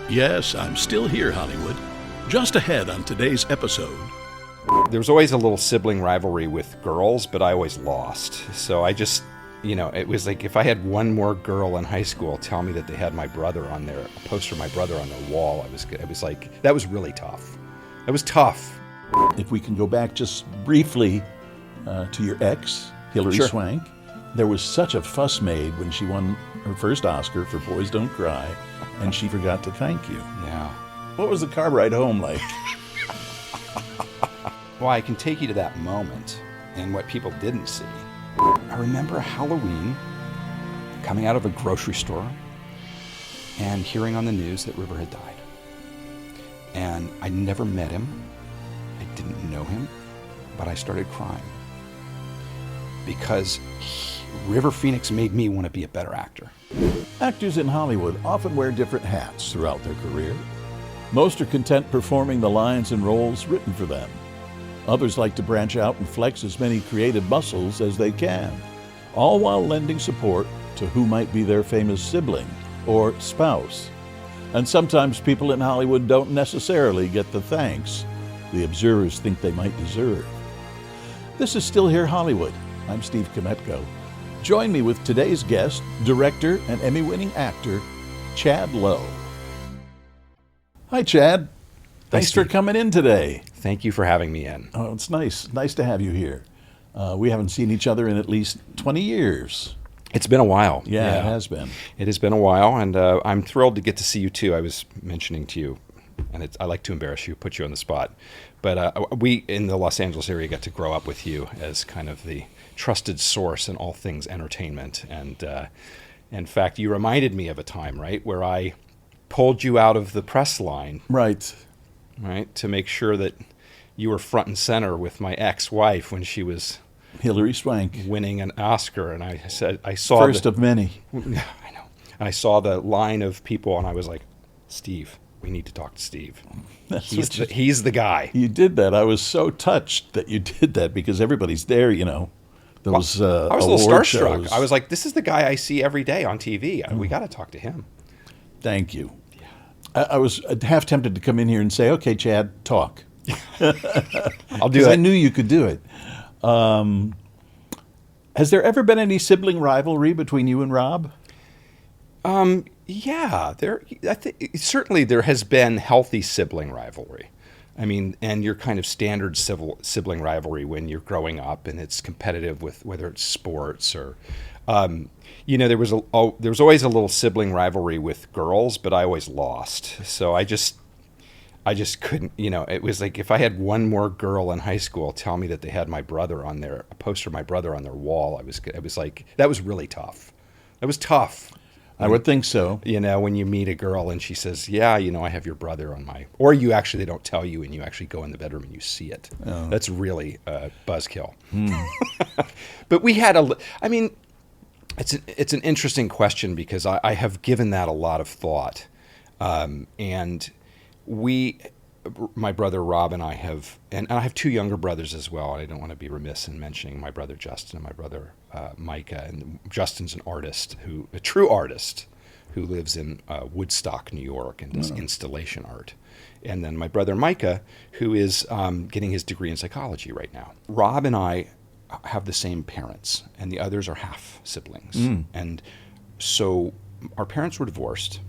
Yes, I'm still here, Hollywood. Just ahead on today's episode. There was always a little sibling rivalry with girls, but I always lost. So I just, it was like if I had one more girl in high school tell me that they had my brother on their, a poster of my brother on their wall, it was like, that was really tough. That was tough. If we can go back just briefly to your ex, Hilary Sure. Swank, there was such a fuss made when she won her first Oscar for Boys Don't Cry, and she forgot to thank you. Yeah. What was the car ride home like? Well, I can take you to that moment and what people didn't see. I remember Halloween, coming out of a grocery store and hearing on the news that River had died. And I never met him. I didn't know him, but I started crying because River Phoenix made me want to be a better actor. Actors in Hollywood often wear different hats throughout their career. Most are content performing the lines and roles written for them. Others like to branch out and flex as many creative muscles as they can, all while lending support to who might be their famous sibling or spouse. And sometimes people in Hollywood don't necessarily get the thanks the observers think they might deserve. This is Still Here Hollywood. I'm Steve Kmetko. Join me with today's guest, director and Emmy-winning actor, Chad Lowe. Hi, Chad. Thanks for coming in today. Thank you for having me in. Oh, it's nice. Nice to have you here. We haven't seen each other in at least 20 years. It's been a while. Yeah, it has been. It has been a while, and I'm thrilled to get to see you, too. I was mentioning to you, and I like to embarrass you, put you on the spot, but we, in the Los Angeles area, got to grow up with you as kind of the trusted source in all things entertainment. And in fact, you reminded me of a time, right, where I pulled you out of the press line. Right, to make sure that you were front and center with my ex-wife when she was Hilary Swank, winning an Oscar. And I said, I saw first of many. I know. And I saw the line of people, and I was like, Steve, we need to talk to Steve. He's the guy. You did that. I was so touched that you did that because everybody's there, Those I was a little award starstruck. shows. I was like, this is the guy I see every day on TV. We got to talk to him. Thank you. I was half tempted to come in here and say, okay, Chad, talk. I'll do it. I knew you could do it. Has there ever been any sibling rivalry between you and Rob? Yeah, certainly there has been healthy sibling rivalry. I mean, and your kind of standard sibling rivalry when you're growing up, and it's competitive with whether it's sports or, there was always a little sibling rivalry with girls, but I always lost. So I just couldn't. It was like if I had one more girl in high school tell me that they had my brother on a poster of my brother on their wall, it was like that was really tough. That was tough. I would think so. When you meet a girl and she says, yeah, I have your brother on or they don't tell you and you actually go in the bedroom and you see it. Oh. That's really a buzzkill. But we had it's an interesting question because I have given that a lot of thought. And my brother Rob and I have two younger brothers as well. I don't want to be remiss in mentioning my brother Justin and my brother Micah. And Justin's a true artist who lives in Woodstock, New York, and does installation art. And then my brother Micah, who is getting his degree in psychology right now. Rob and I have the same parents, and the others are half siblings. And so our parents were divorced.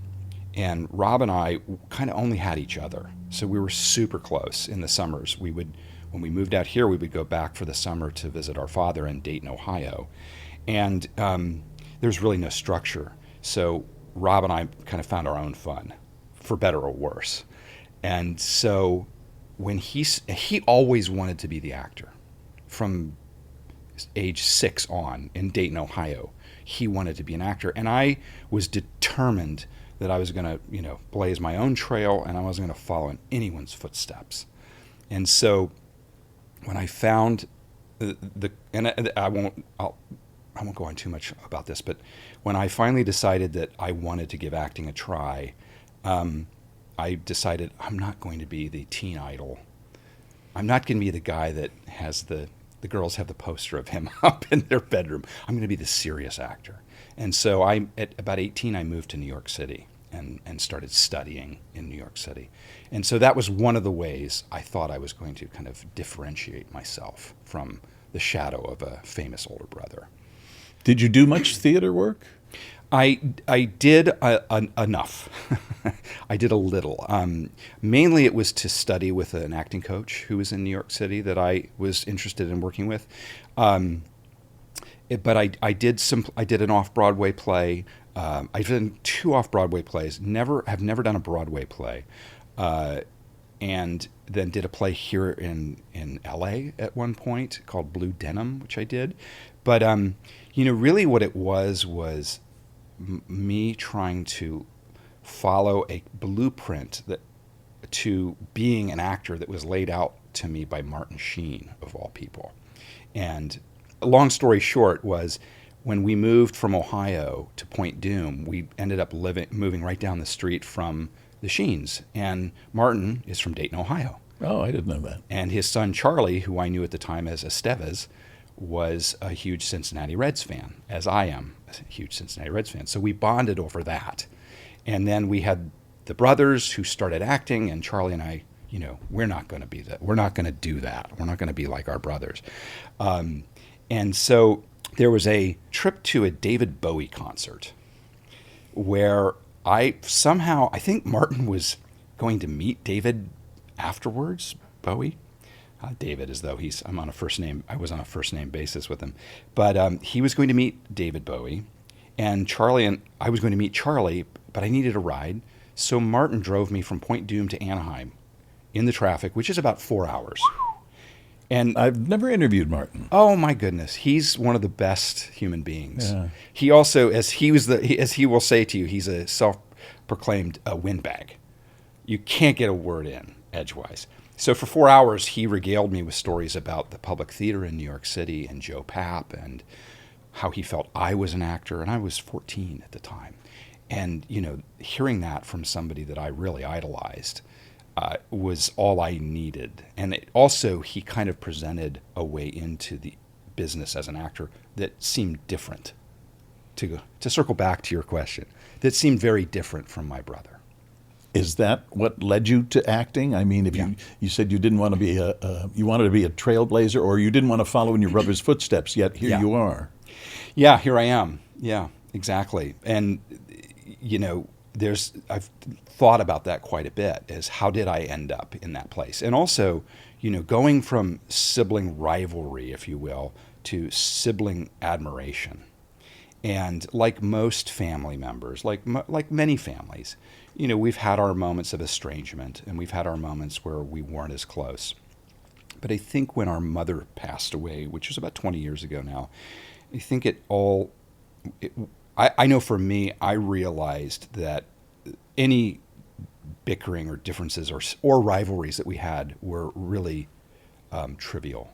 And Rob and I kind of only had each other. So we were super close in the summers. When we moved out here, we would go back for the summer to visit our father in Dayton, Ohio. And there's really no structure. So Rob and I kind of found our own fun, for better or worse. And so when he always wanted to be the actor. From age 6 on in Dayton, Ohio, he wanted to be an actor. And I was determined that I was going to, blaze my own trail, and I wasn't going to follow in anyone's footsteps. And so, when I found I won't go on too much about this, but when I finally decided that I wanted to give acting a try, I decided I'm not going to be the teen idol. I'm not going to be the guy that has the girls have the poster of him up in their bedroom. I'm going to be the serious actor. And so at about 18, I moved to New York City. and started studying in New York City. And so that was one of the ways I thought I was going to kind of differentiate myself from the shadow of a famous older brother. Did you do much theater work? I did enough. I did a little. Mainly it was to study with an acting coach who was in New York City that I was interested in working with. But I did an off-Broadway play. I've done 2 off-Broadway plays. Have never done a Broadway play. And then did a play here in LA at one point called Blue Denim, which I did. But really what it was me trying to follow a blueprint to being an actor that was laid out to me by Martin Sheen, of all people. And long story short was, when we moved from Ohio to Point Dume, we ended up moving right down the street from the Sheens. And Martin is from Dayton, Ohio. Oh, I didn't know that. And his son Charlie, who I knew at the time as Estevez, was a huge Cincinnati Reds fan, as I am a huge Cincinnati Reds fan. So we bonded over that. And then we had the brothers who started acting, and Charlie and I, we're not going to be that. We're not going to do that. We're not going to be like our brothers. And so there was a trip to a David Bowie concert where I think Martin was going to meet David afterwards, Bowie. David, as though I was on a first name basis with him. But he was going to meet David Bowie, and I was going to meet Charlie, but I needed a ride. So Martin drove me from Point Dume to Anaheim in the traffic, which is about 4 hours. And I've never interviewed Martin. Oh my goodness, he's one of the best human beings. Yeah. He also, as he will say to you, he's a self-proclaimed windbag. You can't get a word in edgewise. So for 4 hours, he regaled me with stories about the Public Theater in New York City and Joe Papp and how he felt I was an actor, and I was 14 at the time. And hearing that from somebody that I really idolized was all I needed. And he kind of presented a way into the business as an actor that seemed different. To circle back to your question, that seemed very different from my brother. Is that what led you to acting? I mean, you said you didn't want to be you wanted to be a trailblazer, or you didn't want to follow in your brother's footsteps, yet here you are. Yeah, here I am. Yeah, exactly. And I've thought about that quite a bit, is how did I end up in that place? And also, going from sibling rivalry, if you will, to sibling admiration. And like most family members, like many families, we've had our moments of estrangement, and we've had our moments where we weren't as close. But I think when our mother passed away, which was about 20 years ago now, I think I know for me, I realized that any bickering or differences or rivalries that we had were really trivial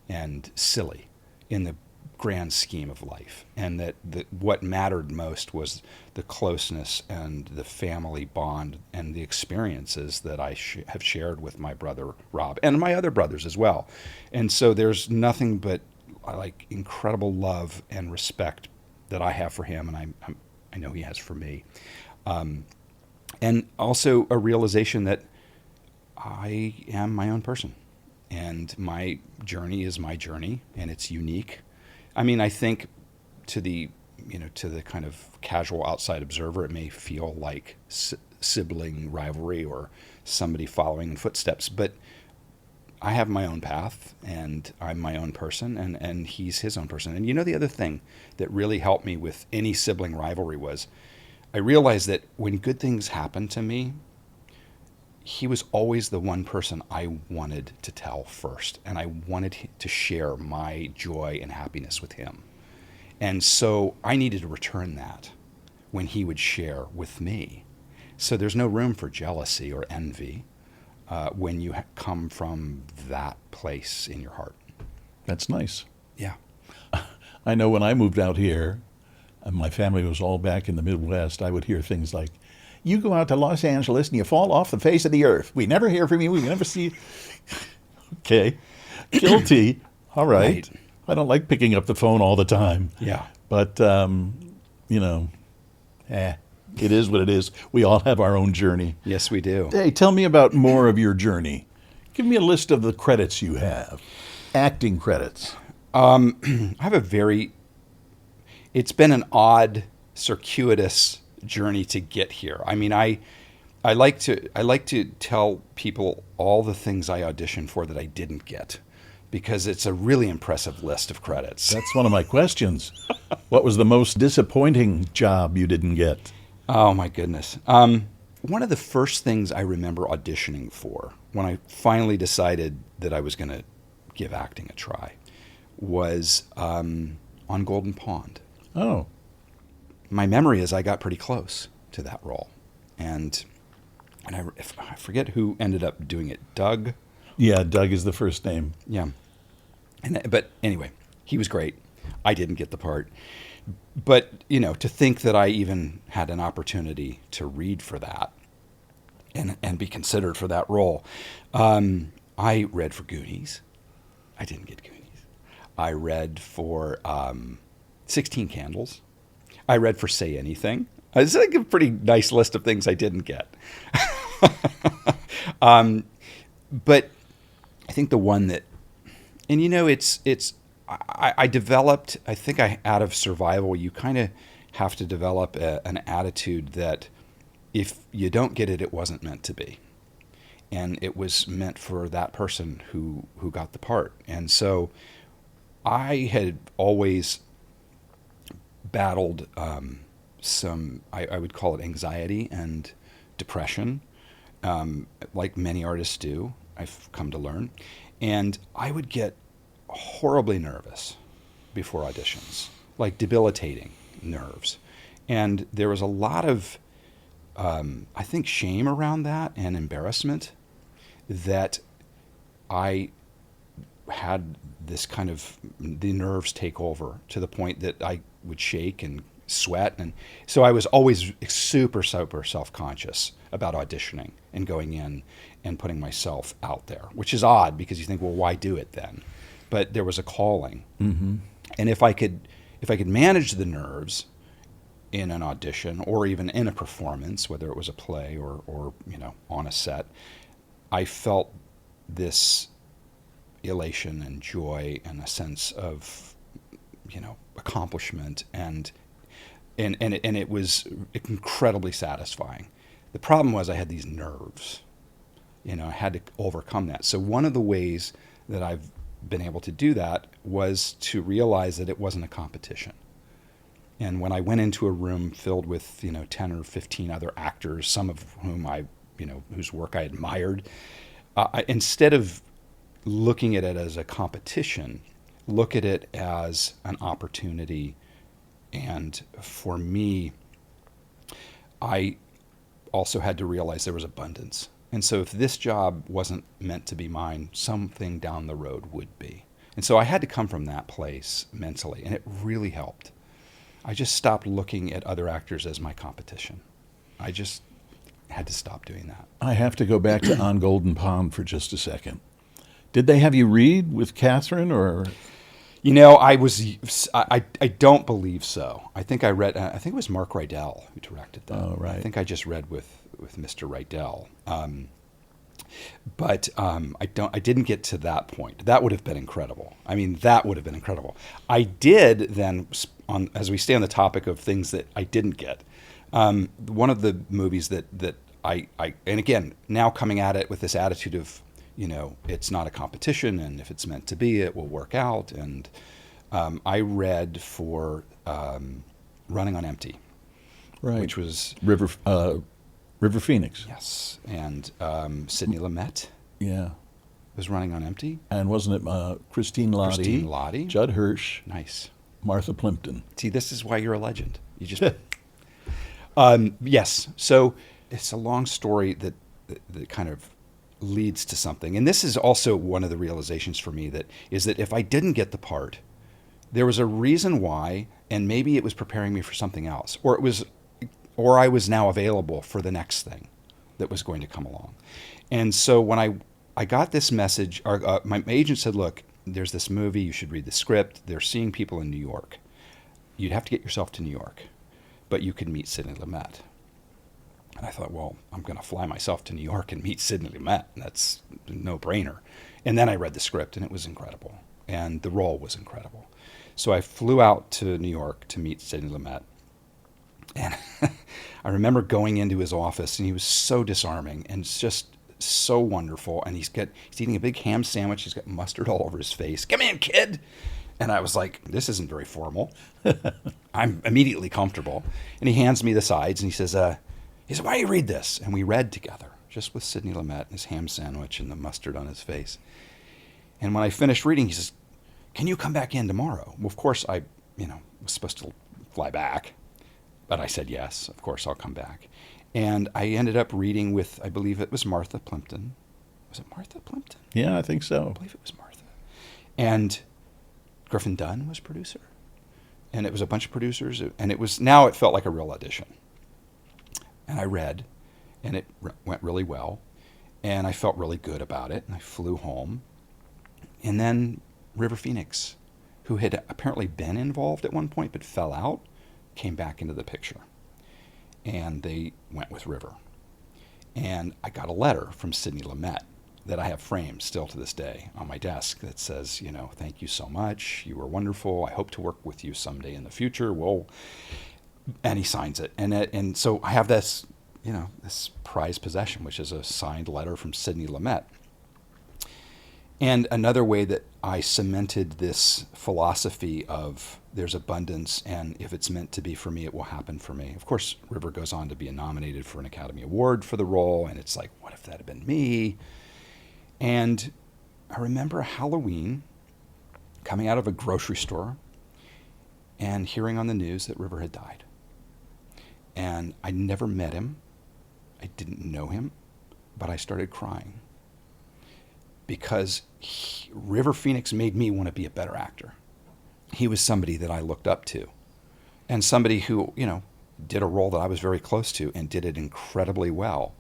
and silly in the grand scheme of life, and that what mattered most was the closeness and the family bond and the experiences that I have shared with my brother Rob and my other brothers as well. And so there's nothing but incredible love and respect that I have for him, and I know he has for me. And also a realization that I am my own person, and my journey is my journey, and it's unique. I mean, I think to the kind of casual outside observer, it may feel like sibling rivalry or somebody following in footsteps, but I have my own path, and I'm my own person, and he's his own person. And the other thing that really helped me with any sibling rivalry was I realized that when good things happened to me, he was always the one person I wanted to tell first, and I wanted to share my joy and happiness with him. And so I needed to return that when he would share with me. So there's no room for jealousy or envy when you come from that place in your heart. That's nice. Yeah. I know when I moved out here, and my family was all back in the Midwest, I would hear things like, "You go out to Los Angeles and you fall off the face of the earth. We never hear from you. We never see you." Okay. Guilty. All right. I don't like picking up the phone all the time. Yeah. But, It is what it is. We all have our own journey. Yes, we do. Hey, tell me about more of your journey. Give me a list of the credits you have. Acting credits. I have it's been an odd, circuitous journey to get here. I mean, I like to tell people all the things I auditioned for that I didn't get, because it's a really impressive list of credits. That's one of my questions. What was the most disappointing job you didn't get? Oh my goodness. One of the first things I remember auditioning for when I finally decided that I was going to give acting a try was on Golden Pond. Oh. My memory is I got pretty close to that role. And I forget who ended up doing it. Doug? Yeah, Doug is the first name. Yeah. But anyway, he was great. I didn't get the part. But, to think that I even had an opportunity to read for that and be considered for that role. I read for Goonies. I didn't get Goonies. I read for 16 Candles. I read for Say Anything. It's like a pretty nice list of things I didn't get. But I think the one that, and I developed, I think out of survival, you kind of have to develop an attitude that if you don't get it, it wasn't meant to be. And it was meant for that person who got the part. And so I had always battled some, I would call it anxiety and depression, like many artists do, I've come to learn. And I would get horribly nervous before auditions, like debilitating nerves. And there was a lot of, I think, shame around that and embarrassment that I had this kind of, the nerves take over to the point that I would shake and sweat. And so I was always super, super self-conscious about auditioning and going in and putting myself out there, which is odd because you think, well, why do it then? But there was a calling. Mm-hmm. And if I could manage the nerves in an audition or even in a performance, whether it was a play or on a set, I felt this elation and joy and a sense of accomplishment and it was incredibly satisfying. The problem was I had these nerves. I had to overcome that. So one of the ways that I've been able to do that was to realize that it wasn't a competition. And when I went into a room filled with 10 or 15 other actors, some of whom whose work I admired, instead of looking at it as a competition, look at it as an opportunity. And for me, I also had to realize there was abundance. And so if this job wasn't meant to be mine, something down the road would be. And so I had to come from that place mentally, and it really helped. I just stopped looking at other actors as my competition. I just had to stop doing that. I have to go back to On Golden Pond for just a second. Did they have you read with Catherine or? I don't believe so. I think it was Mark Rydell who directed that. Oh, right. I think I just read with Mr. Rydell. But I didn't get to that point. That would have been incredible. I mean, that would have been incredible. I did then, as we stay on the topic of things that I didn't get, one of the movies that I and again, now coming at it with this attitude of, it's not a competition, and if it's meant to be, it will work out. And I read for Running on Empty, right, which was River Phoenix. Yes, and Sidney Lumet. Yeah, was Running on Empty. And wasn't it Christine Lottie? Christine Lottie. Judd Hirsch. Nice. Martha Plimpton. See, this is why you're a legend. You just yes. So it's a long story that kind of leads to something. And this is also one of the realizations for me that if I didn't get the part, there was a reason why, and maybe it was preparing me for something else, or I was now available for the next thing that was going to come along. And so when I got this message, my agent said, look, there's this movie, you should read the script. They're seeing people in New York. You'd have to get yourself to New York, but you could meet Sidney Lumet. And I thought, well, I'm going to fly myself to New York and meet Sidney Lumet. That's a no-brainer. And then I read the script, and it was incredible. And the role was incredible. So I flew out to New York to meet Sidney Lumet. And I remember going into his office, and he was so disarming and just so wonderful. And he's eating a big ham sandwich. He's got mustard all over his face. Come in, kid. And I was like, this isn't very formal. I'm immediately comfortable. And he hands me the sides, and he says, why don't you read this? And we read together, just with Sidney Lumet and his ham sandwich and the mustard on his face. And when I finished reading, he says, can you come back in tomorrow? Well, of course, I was supposed to fly back. But I said, yes, of course, I'll come back. And I ended up reading with, I believe it was Martha Plimpton. Was it Martha Plimpton? Yeah, I think so. I believe it was Martha. And Griffin Dunn was producer. And it was a bunch of producers. And now it felt like a real audition. And I read, and it went really well. And I felt really good about it. And I flew home. And then River Phoenix, who had apparently been involved at one point but fell out, came back into the picture. And they went with River. And I got a letter from Sidney Lumet that I have framed still to this day on my desk that says, thank you so much. You were wonderful. I hope to work with you someday in the future. And he signs it. And so I have this, this prized possession, which is a signed letter from Sidney Lumet. And another way that I cemented this philosophy of there's abundance, and if it's meant to be for me, it will happen for me. Of course, River goes on to be nominated for an Academy Award for the role, and it's like, what if that had been me? And I remember Halloween, coming out of a grocery store and hearing on the news that River had died. And I never met him. I didn't know him, but I started crying. Because River Phoenix made me want to be a better actor. He was somebody that I looked up to. And somebody who, did a role that I was very close to and did it incredibly well.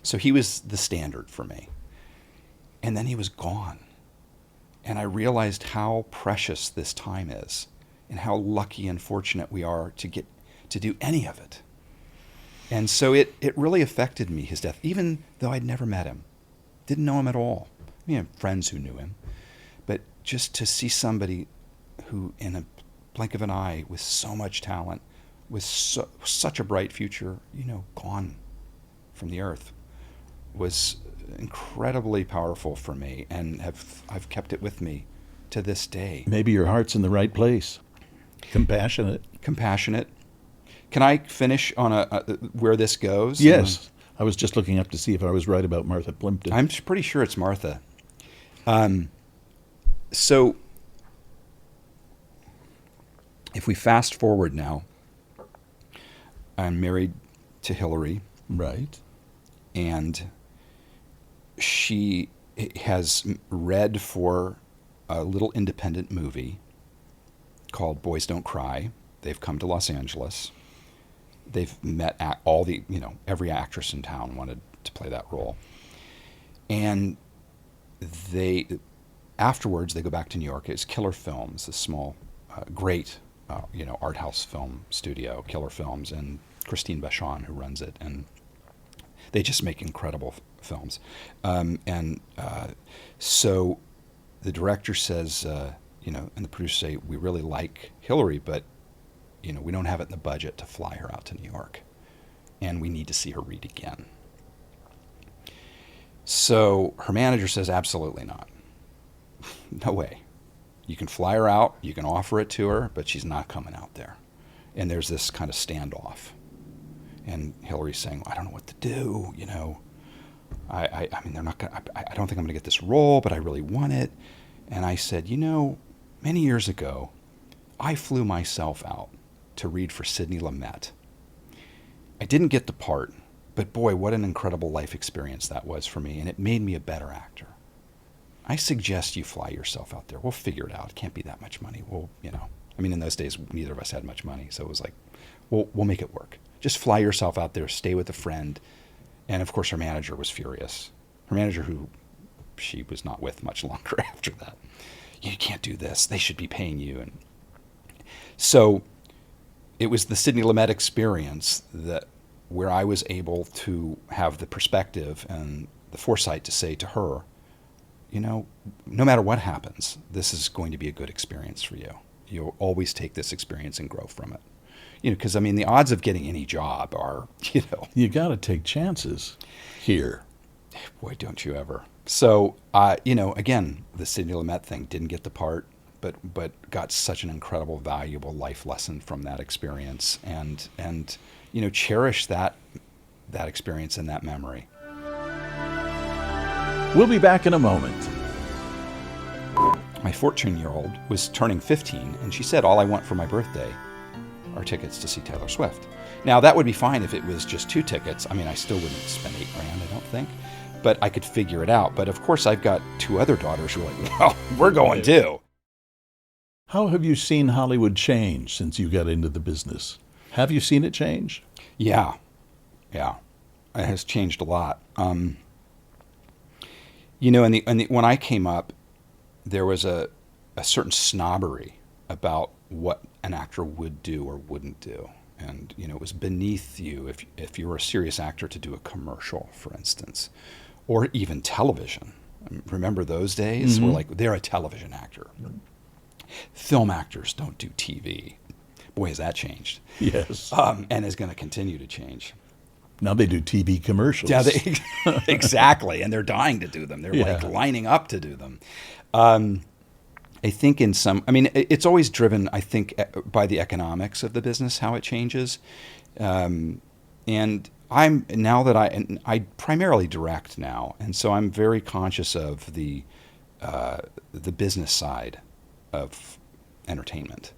So he was the standard for me. And then he was gone. And I realized how precious this time is and how lucky and fortunate we are to get to do any of it. And so it really affected me, his death, even though I'd never met him. Didn't know him at all. I have friends who knew him, but just to see somebody who, in a blink of an eye, with so much talent, with such a bright future, gone from the earth, was incredibly powerful for me, and I've kept it with me to this day. Maybe your heart's in the right place. Compassionate. Can I finish on where this goes? Yes. I was just looking up to see if I was right about Martha Plimpton. I'm pretty sure it's Martha. So if we fast forward now, I'm married to Hillary. Right. And she has read for a little independent movie called Boys Don't Cry. They've come to Los Angeles. They've met every actress in town wanted to play that role. And afterwards they go back to New York. It's Killer Films, a small, great, art house film studio, Killer Films, and Christine Vachon, who runs it. And they just make incredible films. So the director says, and the producers say, we really like Hillary, but we don't have it in the budget to fly her out to New York, and we need to see her read again. So her manager says, absolutely not. No way. You can fly her out, you can offer it to her, but she's not coming out there. And there's this kind of standoff. And Hillary's saying, I don't know what to do, I mean, they're not gonna, I don't think I'm going to get this role, but I really want it. And I said, many years ago, I flew myself out to read for Sidney Lumet. I didn't get the part, but boy, what an incredible life experience that was for me, and it made me a better actor. I suggest you fly yourself out there. We'll figure it out. It can't be that much money. In those days, neither of us had much money, so it was like, we'll make it work. Just fly yourself out there, stay with a friend. And of course, her manager was furious. Her manager, who she was not with much longer after that. You can't do this. They should be paying you. And so it was the Sidney Lumet experience that where I was able to have the perspective and the foresight to say to her, no matter what happens, this is going to be a good experience for you. You'll always take this experience and grow from it. Because the odds of getting any job are, You got to take chances here. Boy, don't you ever. So, again, the Sidney Lumet thing, didn't get the part, but got such an incredible, valuable life lesson from that experience, and cherish that experience and that memory. We'll be back in a moment. My 14-year-old was turning 15, and she said, all I want for my birthday are tickets to see Taylor Swift. Now, that would be fine if it was just 2 tickets. I still wouldn't spend $8,000, I don't think. But I could figure it out. But of course, I've got 2 other daughters who are like, well, we're going too. How have you seen Hollywood change since you got into the business? Have you seen it change? Yeah. It has changed a lot. When I came up, there was a certain snobbery about what an actor would do or wouldn't do. And, it was beneath you if you were a serious actor to do a commercial, for instance, or even television. Remember those days? Mm-hmm. We're like, they're a television actor. Film actors don't do TV. Boy, has that changed. Yes. And is going to continue to change. Now they do TV commercials. Yeah, exactly. And they're dying to do them. They're like lining up to do them. I think it's always driven, I think, by the economics of the business, how it changes. And I primarily direct now, and so I'm very conscious of the business side of entertainment.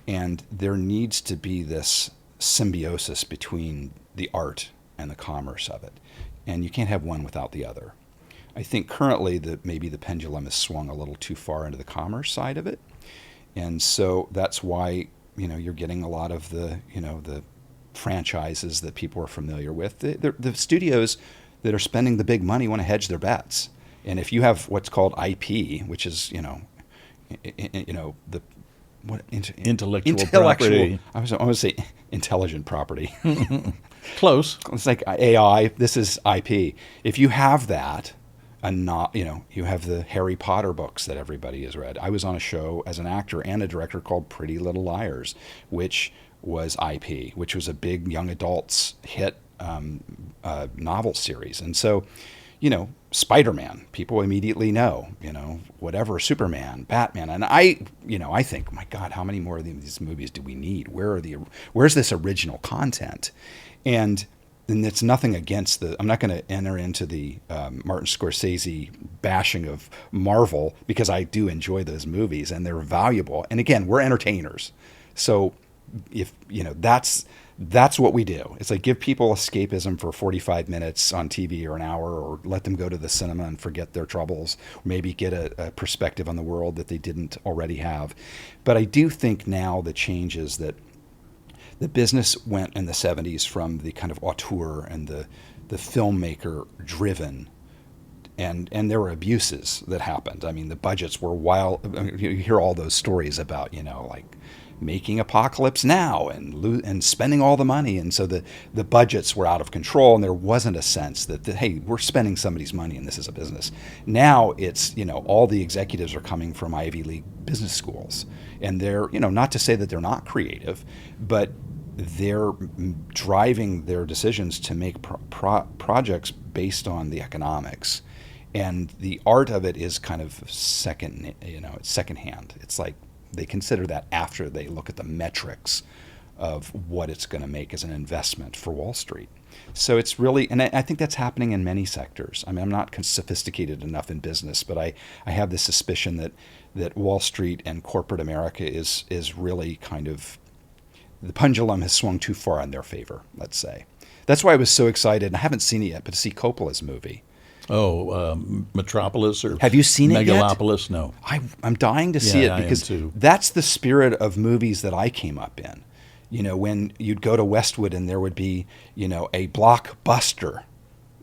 And there needs to be this symbiosis between the art and the commerce of it. And you can't have one without the other. I think currently maybe the pendulum has swung a little too far into the commerce side of it. And so that's why, you're getting a lot of the franchises that people are familiar with. The studios that are spending the big money want to hedge their bets. And if you have what's called IP, which is, intellectual property. I want to say intelligent property. Close. It's like AI. This is IP. If you have that, you have the Harry Potter books that everybody has read. I was on a show as an actor and a director called Pretty Little Liars, which was IP, which was a big young adults hit novel series. And so, Spider-Man, people immediately know, whatever, Superman, Batman. And I think, my God, how many more of these movies do we need? Where's this original content? And it's nothing against I'm not going to enter into the Martin Scorsese bashing of Marvel, because I do enjoy those movies and they're valuable. And again, we're entertainers. So if, that's what we do. It's like give people escapism for 45 minutes on TV or an hour, or let them go to the cinema and forget their troubles, or maybe get a perspective on the world that they didn't already have. But I do think now the change is that the business went in the 70s from the kind of auteur and the filmmaker driven, and there were abuses that happened. The budgets were wild. You hear all those stories about, like making Apocalypse Now and spending all the money. And so the budgets were out of control, and there wasn't a sense that, hey, we're spending somebody's money and this is a business. Now it's, all the executives are coming from Ivy League business schools, and they're, not to say that they're not creative, but they're driving their decisions to make projects based on the economics. And the art of it is kind of it's secondhand. It's like they consider that after they look at the metrics of what it's going to make as an investment for Wall Street. So it's really, and I think that's happening in many sectors. I'm not sophisticated enough in business, but I have this suspicion that Wall Street and corporate America is really kind of, the pendulum has swung too far in their favor, let's say. That's why I was so excited, and I haven't seen it yet, but to see Coppola's movie. Metropolis, or have you seen it yet? Megalopolis? No. I'm dying to see it, because that's the spirit of movies that I came up in. When you'd go to Westwood and there would be, a blockbuster.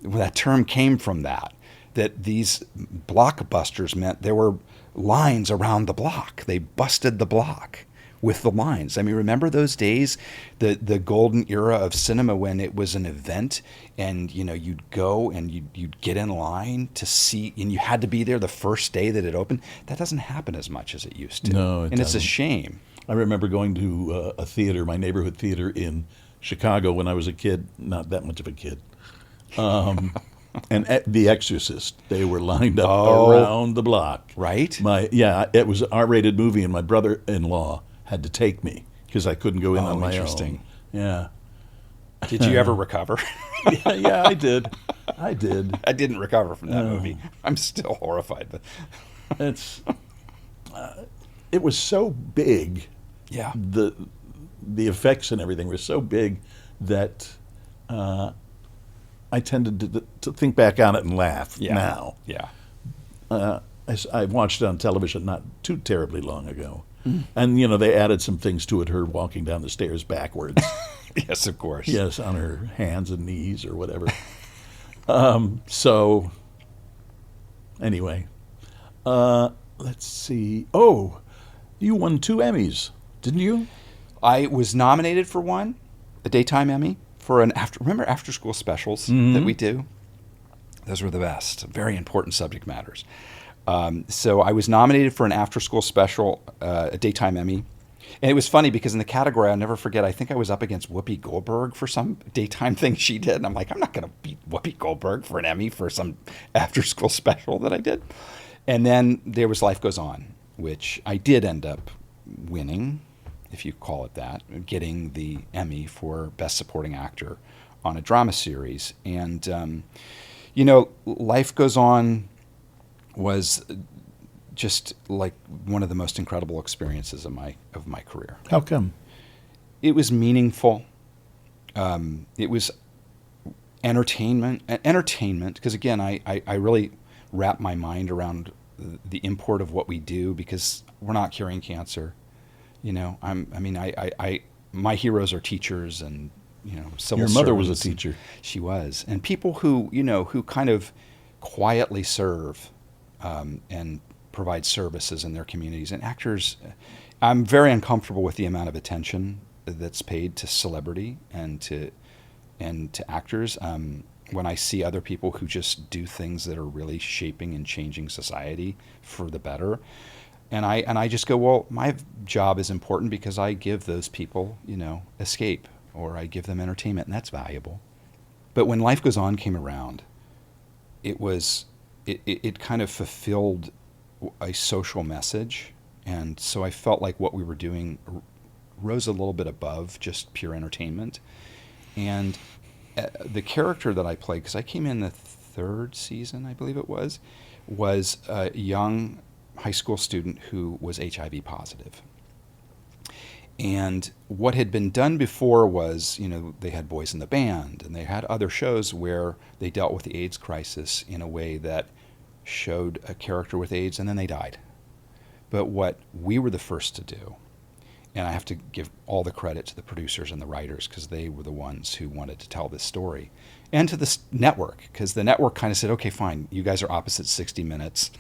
That term came from that these blockbusters meant there were lines around the block. They busted the block. with the lines. I mean, remember those days, the golden era of cinema when it was an event and, you'd go and you'd get in line to see, and you had to be there the first day that it opened. That doesn't happen as much as it used to. No, it and it's doesn't. a shame. I remember going to a theater, my neighborhood theater in Chicago when I was a kid, not that much of a kid. And at The Exorcist, they were lined up around the block. Right? It was an R-rated movie, and my brother-in-law had to take me because I couldn't go in on my interesting. own. Yeah. Did you ever recover? yeah, I did. I didn't recover from that movie. I'm still horrified. But it was so big. Yeah. The effects and everything were so big that I tended to think back on it and laugh now. Yeah. I watched it on television not too terribly long ago. And, they added some things to it, her walking down the stairs backwards. Yes, of course. Yes, on her hands and knees or whatever. So, anyway, let's see. Oh, you won 2 Emmys, didn't you? I was nominated for one, a daytime Emmy, for remember after-school specials that we do? Those were the best. Very important subject matters. So I was nominated for an after-school special, a daytime Emmy. And it was funny because in the category, I'll never forget, I think I was up against Whoopi Goldberg for some daytime thing she did. And I'm like, I'm not going to beat Whoopi Goldberg for an Emmy for some after-school special that I did. And then there was Life Goes On, which I did end up winning, if you call it that, getting the Emmy for Best Supporting Actor on a drama series. And, Life Goes On was just like one of the most incredible experiences of my career. How come? It was meaningful. It was entertainment, because again, I really wrap my mind around the import of what we do, because we're not curing cancer. My heroes are teachers and, civil Your mother was a servants. teacher. She was. And people who kind of quietly serve and provide services in their communities. And actors, I'm very uncomfortable with the amount of attention that's paid to celebrity and to actors. When I see other people who just do things that are really shaping and changing society for the better. And I just go, well, my job is important because I give those people, escape, or I give them entertainment, and that's valuable. But when Life Goes On came around, it kind of fulfilled a social message. And so I felt like what we were doing rose a little bit above just pure entertainment. And the character that I played, because I came in the 3rd season, I believe it was a young high school student who was HIV positive. And what had been done before was, they had Boys in the Band, and they had other shows where they dealt with the AIDS crisis in a way that showed a character with AIDS, and then they died. But what we were the first to do, and I have to give all the credit to the producers and the writers, because they were the ones who wanted to tell this story, and to the network, because the network kind of said, okay, fine, you guys are opposite 60 Minutes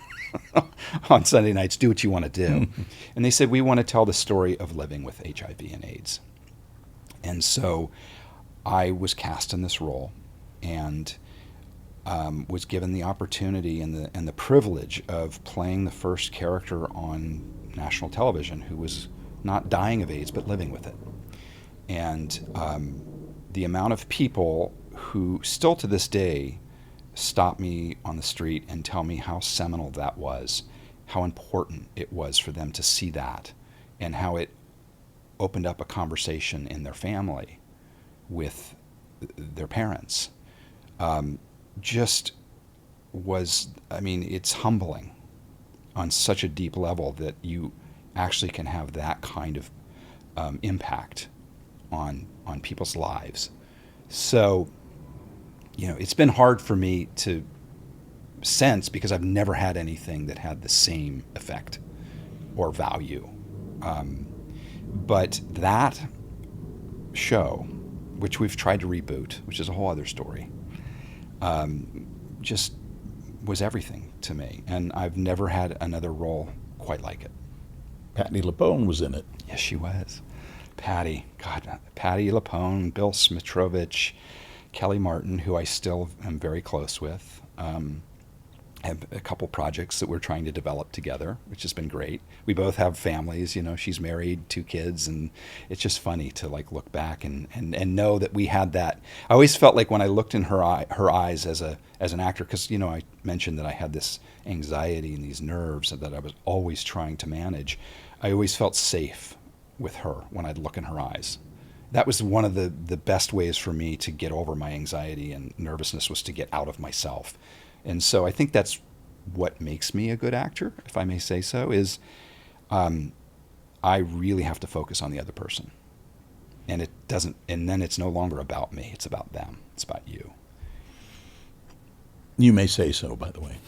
on Sunday nights, do what you want to do. And they said, we want to tell the story of living with HIV and AIDS. And so I was cast in this role and was given the opportunity and the privilege of playing the first character on national television who was not dying of AIDS, but living with it. And the amount of people who still to this day stop me on the street and tell me how seminal that was, how important it was for them to see that, and how it opened up a conversation in their family with their parents. Just was, it's humbling on such a deep level that you actually can have that kind of impact on people's lives. So, it's been hard for me to sense, because I've never had anything that had the same effect or value. But that show, which we've tried to reboot, which is a whole other story, just was everything to me. And I've never had another role quite like it. Patti LuPone was in it. Yes, she was. Patty LuPone, Bill Smitrovich, Kelly Martin, who I still am very close with. Have a couple projects that we're trying to develop together, which has been great. We both have families, she's married, 2 kids, and it's just funny to like look back and know that we had that. I always felt like when I looked in her eyes as an actor, because I mentioned that I had this anxiety and these nerves that I was always trying to manage. I always felt safe with her when I'd look in her eyes. That was one of the best ways for me to get over my anxiety and nervousness, was to get out of myself. And so I think that's what makes me a good actor, if I may say so, is I really have to focus on the other person. And then it's no longer about me, it's about them. It's about you. You may say so, by the way.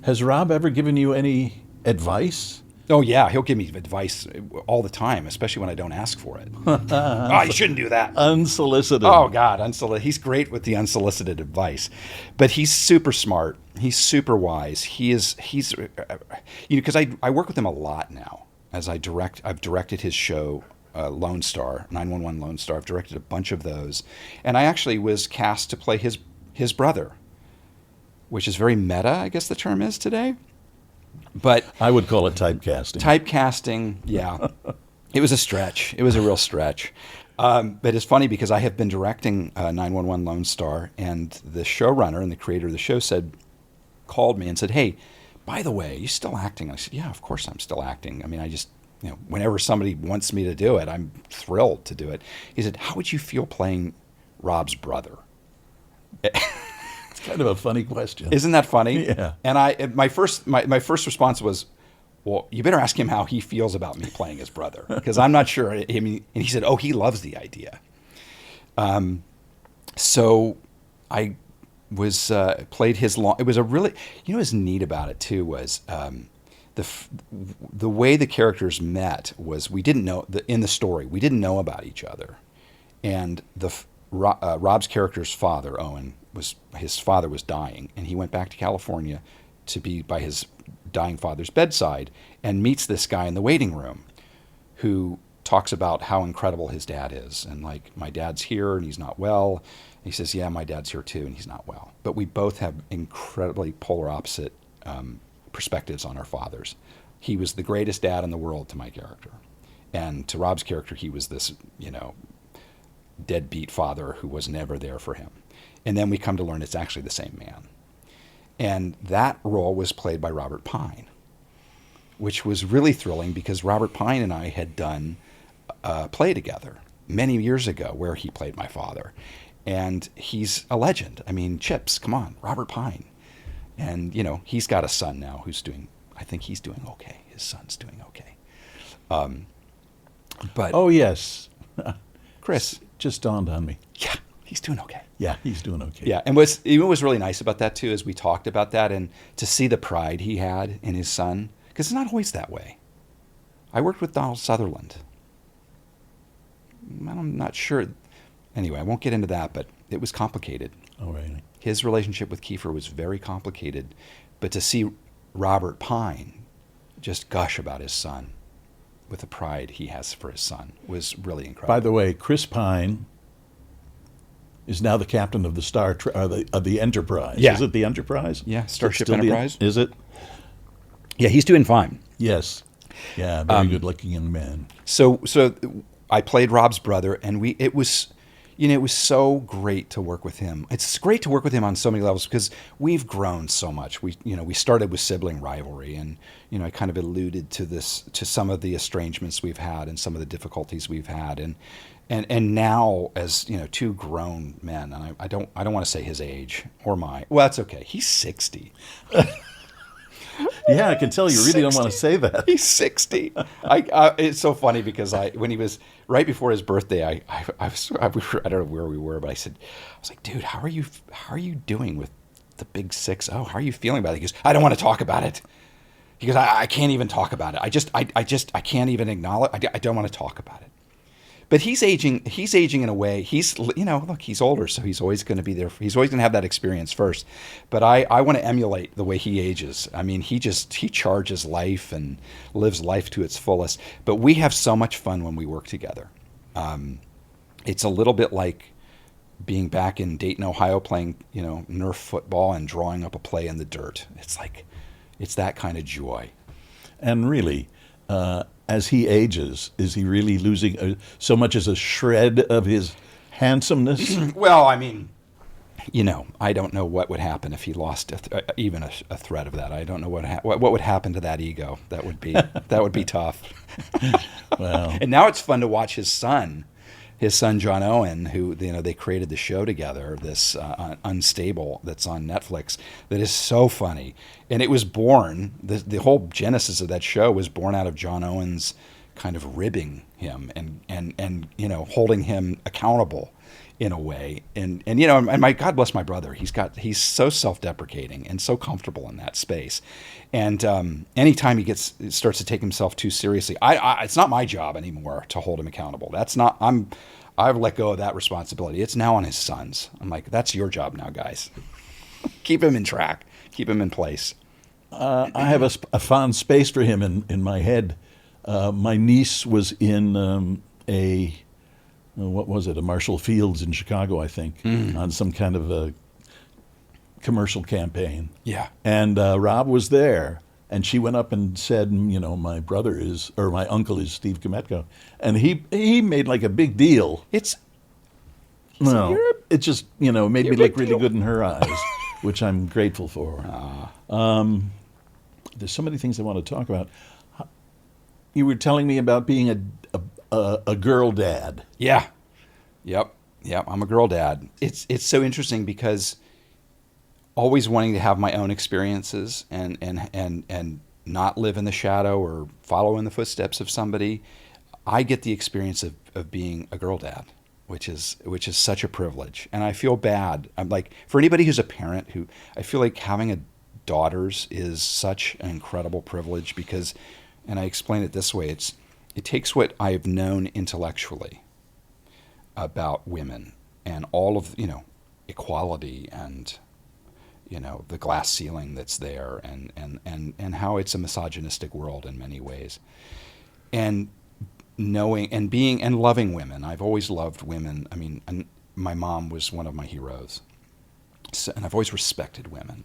Has Rob ever given you any advice? Oh, yeah, he'll give me advice all the time, especially when I don't ask for it. Oh, you shouldn't do that. Unsolicited. Oh, God, unsolicited. He's great with the unsolicited advice. But he's super smart. He's super wise. He's because I work with him a lot now. I've directed his show, Lone Star, 911 Lone Star. I've directed a bunch of those. And I actually was cast to play his brother, which is very meta, I guess the term is today. But I would call it typecasting. Typecasting, yeah. It was a stretch. It was a real stretch. But it's funny because I have been directing 911 Lone Star, and the showrunner and the creator of the show called me and said, "Hey, by the way, are you still acting?" I said, "Yeah, of course I'm still acting. I mean, I just, whenever somebody wants me to do it, I'm thrilled to do it." He said, "How would you feel playing Rob's brother?" Kind of a funny question. Isn't that funny? Yeah. And my first response was, well, you better ask him how he feels about me playing his brother, because I'm not sure. I mean, and he said, oh, he loves the idea. So I was played his long. It was a really, what's neat about it too was the way the characters met was we didn't know in the story we didn't know about each other, and Rob's character's father, Owen, his father was dying, and he went back to California to be by his dying father's bedside and meets this guy in the waiting room who talks about how incredible his dad is, and like, my dad's here and he's not well. And he says, yeah, my dad's here too and he's not well. But we both have incredibly polar opposite perspectives on our fathers. He was the greatest dad in the world to my character, and to Rob's character he was this deadbeat father who was never there for him. And then we come to learn it's actually the same man. And that role was played by Robert Pine, which was really thrilling because Robert Pine and I had done a play together many years ago where he played my father. And he's a legend. I mean, Chips, come on, Robert Pine. And, he's got a son now I think he's doing okay. His son's doing okay. But oh, yes. Chris. Just dawned on me. Yeah, he's doing okay. Yeah, he's doing okay. Yeah, and what was really nice about that, too, is we talked about that, and to see the pride he had in his son, because it's not always that way. I worked with Donald Sutherland. I'm not sure. Anyway, I won't get into that, but it was complicated. Oh, really? His relationship with Kiefer was very complicated, but to see Robert Pine just gush about his son with the pride he has for his son was really incredible. By the way, Chris Pine is now the captain of the Enterprise. Yeah. Is it the Enterprise? Yeah, Starship Still Enterprise. Is it? Yeah, he's doing fine. Yes. Yeah, very good-looking young man. So I played Rob's brother, and it was so great to work with him. It's great to work with him on so many levels because we've grown so much. We started with sibling rivalry, and I kind of alluded to some of the estrangements we've had and some of the difficulties we've had, and now as 2 grown men, and I don't want to say his age or mine. Well, that's okay. He's 60. Yeah, I can tell you really 60. don't want to say that. He's 60. It's so funny because when he was right before his birthday, I don't know where we were, but I was like, dude, how are you doing with the big 6-0? How are you feeling about it? He goes, I don't want to talk about it. He goes, I can't even talk about it. I can't even acknowledge. I don't want to talk about it. But he's aging. He's aging in a way. Look, he's older, so he's always going to be there. He's always going to have that experience first. But I want to emulate the way he ages. I mean, he charges life and lives life to its fullest. But we have so much fun when we work together. It's a little bit like being back in Dayton, Ohio, playing Nerf football and drawing up a play in the dirt. It's that kind of joy. And really, as he ages, is he really losing so much as a shred of his handsomeness? Well, I mean, I don't know what would happen if he lost even a thread of that. I don't know what would happen to that ego. That would be tough. Well, and now it's fun to watch his son John Owen, who they created the show together, this Unstable that's on Netflix, that is so funny. And it was born, the whole genesis of that show was born out of John Owen's kind of ribbing him and holding him accountable in a way. And my God bless my brother, he's so self-deprecating and so comfortable in that space. And anytime he starts to take himself too seriously, it's not my job anymore to hold him accountable. I've let go of that responsibility. It's now on his sons. I'm like, that's your job now, guys. Keep him in track. Keep him in place. I have a fond space for him in my head. My niece was in what was it? A Marshall Fields in Chicago, I think, on some kind of a commercial campaign. Yeah. And Rob was there, and she went up and said, my uncle is Steve Kmetko, and he made like a big deal. It just made me look really good in her eyes, which I'm grateful for. There's so many things I want to talk about. You were telling me about being a girl dad. Yeah. Yep. I'm a girl dad. It's so interesting because always wanting to have my own experiences and not live in the shadow or follow in the footsteps of somebody, I get the experience of being a girl dad, which is such a privilege. And I feel bad. I'm like, for anybody who's a parent, who I feel like having daughters is such an incredible privilege because, and I explain it this way, it takes what I've known intellectually about women and all of, equality and, the glass ceiling that's there and how it's a misogynistic world in many ways. And knowing and being and loving women. I've always loved women. I mean, and my mom was one of my heroes. So, and I've always respected women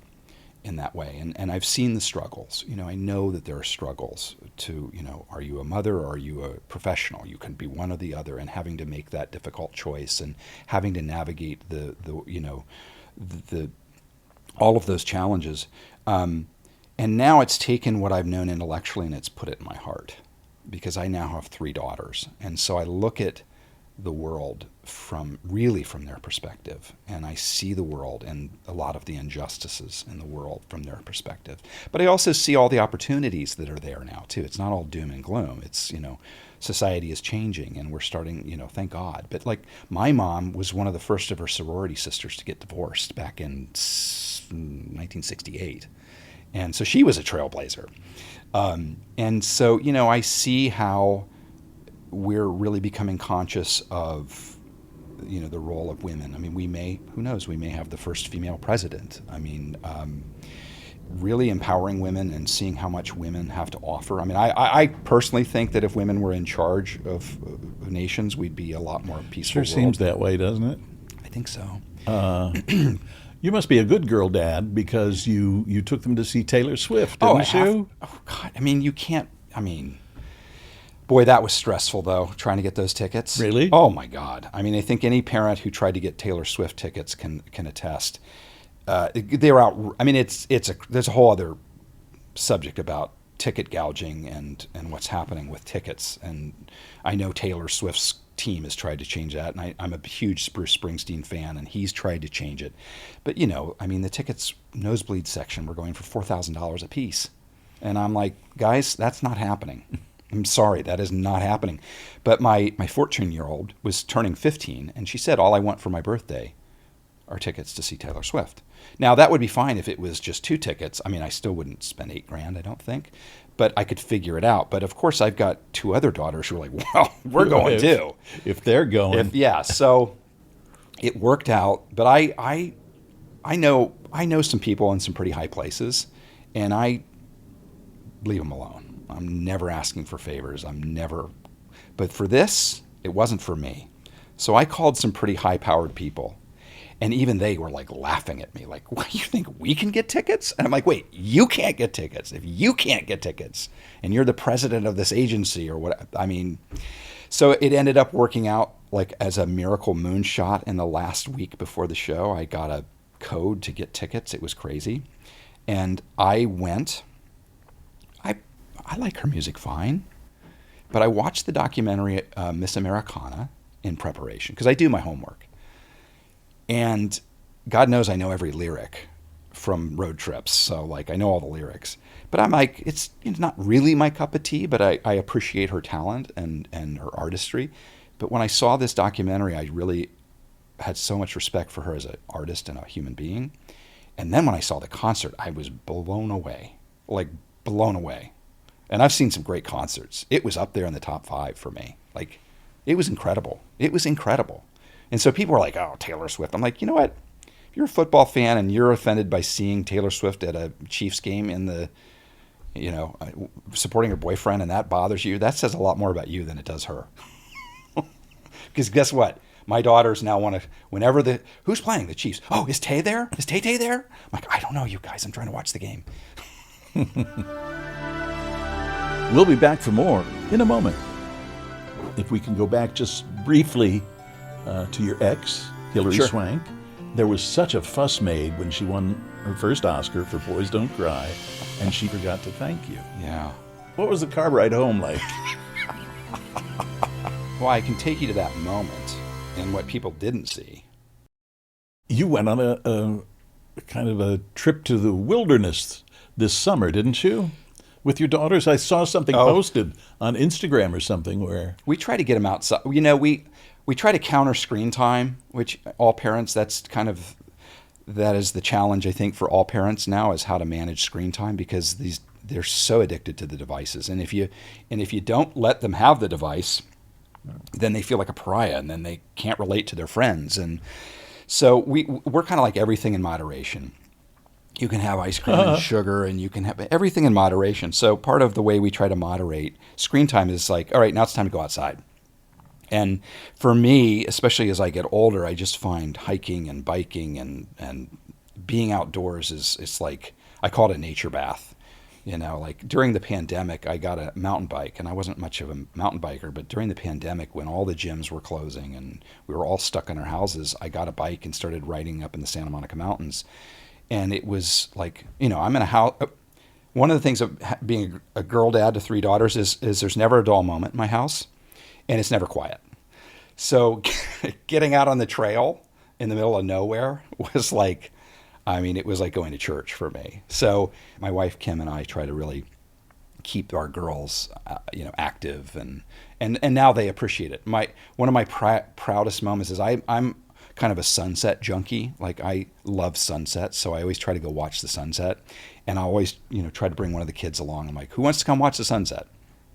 in that way. And I've seen the struggles. I know that there are struggles to, are you a mother or are you a professional? You can be one or the other, and having to make that difficult choice and having to navigate the all of those challenges. And now it's taken what I've known intellectually and it's put it in my heart, because I now have 3 daughters. And so I look at the world from their perspective, and I see the world and a lot of the injustices in the world from their perspective. But I also see all the opportunities that are there now too. It's not all doom and gloom. It's, society is changing and we're starting, thank God. But like, my mom was one of the first of her sorority sisters to get divorced back in 1968. And so she was a trailblazer. And so, I see how we're really becoming conscious of, the role of women. I mean, who knows, we may have the first female president. I mean, really empowering women and seeing how much women have to offer. I mean, I personally think that if women were in charge of nations, we'd be a lot more peaceful. Sure seems that way, doesn't it? I think so. You must be a good girl dad because you took them to see Taylor Swift, didn't you? Oh, God. I mean, you can't. I mean, boy, that was stressful, though, trying to get those tickets. Really? Oh, my God. I mean, I think any parent who tried to get Taylor Swift tickets can attest. They're out. I mean, there's a whole other subject about ticket gouging and what's happening with tickets. And I know Taylor Swift's team has tried to change that, and I'm a huge Bruce Springsteen fan, and he's tried to change it. But I mean, the tickets nosebleed section were going for $4,000 a piece, and I'm like, guys, that's not happening. I'm sorry, that is not happening. But my 14-year-old was turning 15, and she said, all I want for my birthday are tickets to see Taylor Swift. Now, that would be fine if it was just 2 tickets. I mean, I still wouldn't spend $8,000, I don't think, but I could figure it out. But of course, I've got 2 other daughters who are like, well, we're going too. If they're going. So it worked out. But I know some people in some pretty high places, and I leave them alone. I'm never asking for favors. But for this, it wasn't for me. So I called some pretty high-powered people, and even they were like laughing at me, like, "What, you think we can get tickets?" And I'm like, "Wait, you can't get tickets. If you can't get tickets, and you're the president of this agency or what?" I mean, so it ended up working out like as a miracle moonshot. In the last week before the show, I got a code to get tickets. It was crazy, and I went. I like her music fine, but I watched the documentary Miss Americana in preparation because I do my homework. And God knows I know every lyric from Road Trips, so like I know all the lyrics. But I'm like, it's not really my cup of tea, but I appreciate her talent and her artistry. But when I saw this documentary, I really had so much respect for her as an artist and a human being. And then when I saw the concert, I was blown away, like blown away. And I've seen some great concerts. It was up there in the top 5 for me. Like, it was incredible. It was incredible. And so people were like, "Oh, Taylor Swift." I'm like, you know what? If you're a football fan and you're offended by seeing Taylor Swift at a Chiefs game in the, supporting her boyfriend, and that bothers you, that says a lot more about you than it does her. Because guess what? My daughters now want to, who's playing the Chiefs? "Oh, is Tay there? Is Tay there?" I'm like, "I don't know, you guys. I'm trying to watch the game." We'll be back for more in a moment. If we can go back just briefly to your ex, Hilary Sure. Swank. There was such a fuss made when she won her first Oscar for Boys Don't Cry, and she forgot to thank you. Yeah. What was the car ride home like? Well, I can take you to that moment and what people didn't see. You went on a kind of a trip to the wilderness this summer, didn't you? With your daughters? I saw something posted on Instagram or something where... We try to get them outside. We try to counter screen time, which all parents, that is the challenge, I think, for all parents now, is how to manage screen time, because they're so addicted to the devices. And if you don't let them have the device, then they feel like a pariah, and then they can't relate to their friends. And so we're kind of like everything in moderation. You can have ice cream and sugar, and you can have everything in moderation. So part of the way we try to moderate screen time is like, all right, now it's time to go outside. And for me, especially as I get older, I just find hiking and biking and being outdoors it's like, I call it a nature bath. Like during the pandemic, I got a mountain bike, and I wasn't much of a mountain biker, but during the pandemic, when all the gyms were closing and we were all stuck in our houses, I got a bike and started riding up in the Santa Monica Mountains. And it was like, I'm in a house. One of the things of being a girl dad to 3 daughters is there's never a dull moment in my house, and it's never quiet. So getting out on the trail in the middle of nowhere was like, it was like going to church for me. So my wife, Kim, and I try to really keep our girls, active, and now they appreciate it. One of my proudest moments is I'm kind of a sunset junkie. Like, I love sunsets, so I always try to go watch the sunset. And I always, try to bring one of the kids along. I'm like, who wants to come watch the sunset?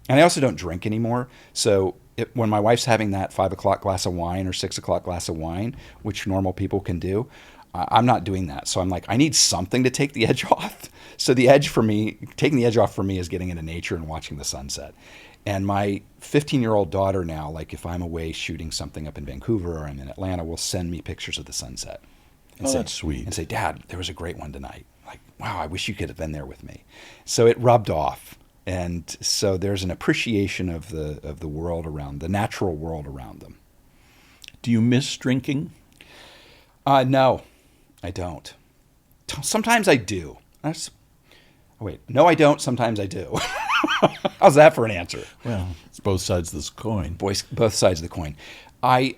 And I also don't drink anymore. So when my wife's having that 5 o'clock glass of wine or 6 o'clock glass of wine, which normal people can do, I'm not doing that. So I'm like, I need something to take the edge off. So taking the edge off for me is getting into nature and watching the sunset. And my 15-year-old daughter now, like if I'm away shooting something up in Vancouver or I'm in Atlanta, will send me pictures of the sunset. And that's sweet. And say, "Dad, there was a great one tonight." Like, wow, I wish you could have been there with me. So it rubbed off. And so there's an appreciation of the world around, the natural world around them. Do you miss drinking? No, I don't. Sometimes I do. No, I don't. Sometimes I do. How's that for an answer? Well, it's both sides of this coin. Both sides of the coin. I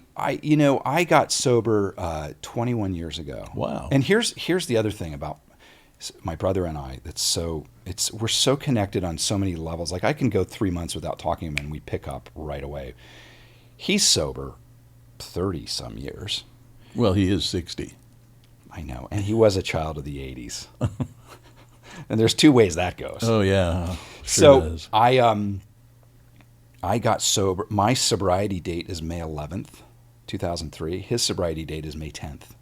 got sober 21 years ago. Wow. And here's the other thing about my brother and I. We're so connected on so many levels. Like, I can go 3 months without talking to him, and we pick up right away. He's sober 30 some years. Well, he is 60. I know. And he was a child of the 80s. And there's two ways that goes. Oh, yeah. Sure So does. I got sober. My sobriety date is May 11th, 2003. His sobriety date is May 10th.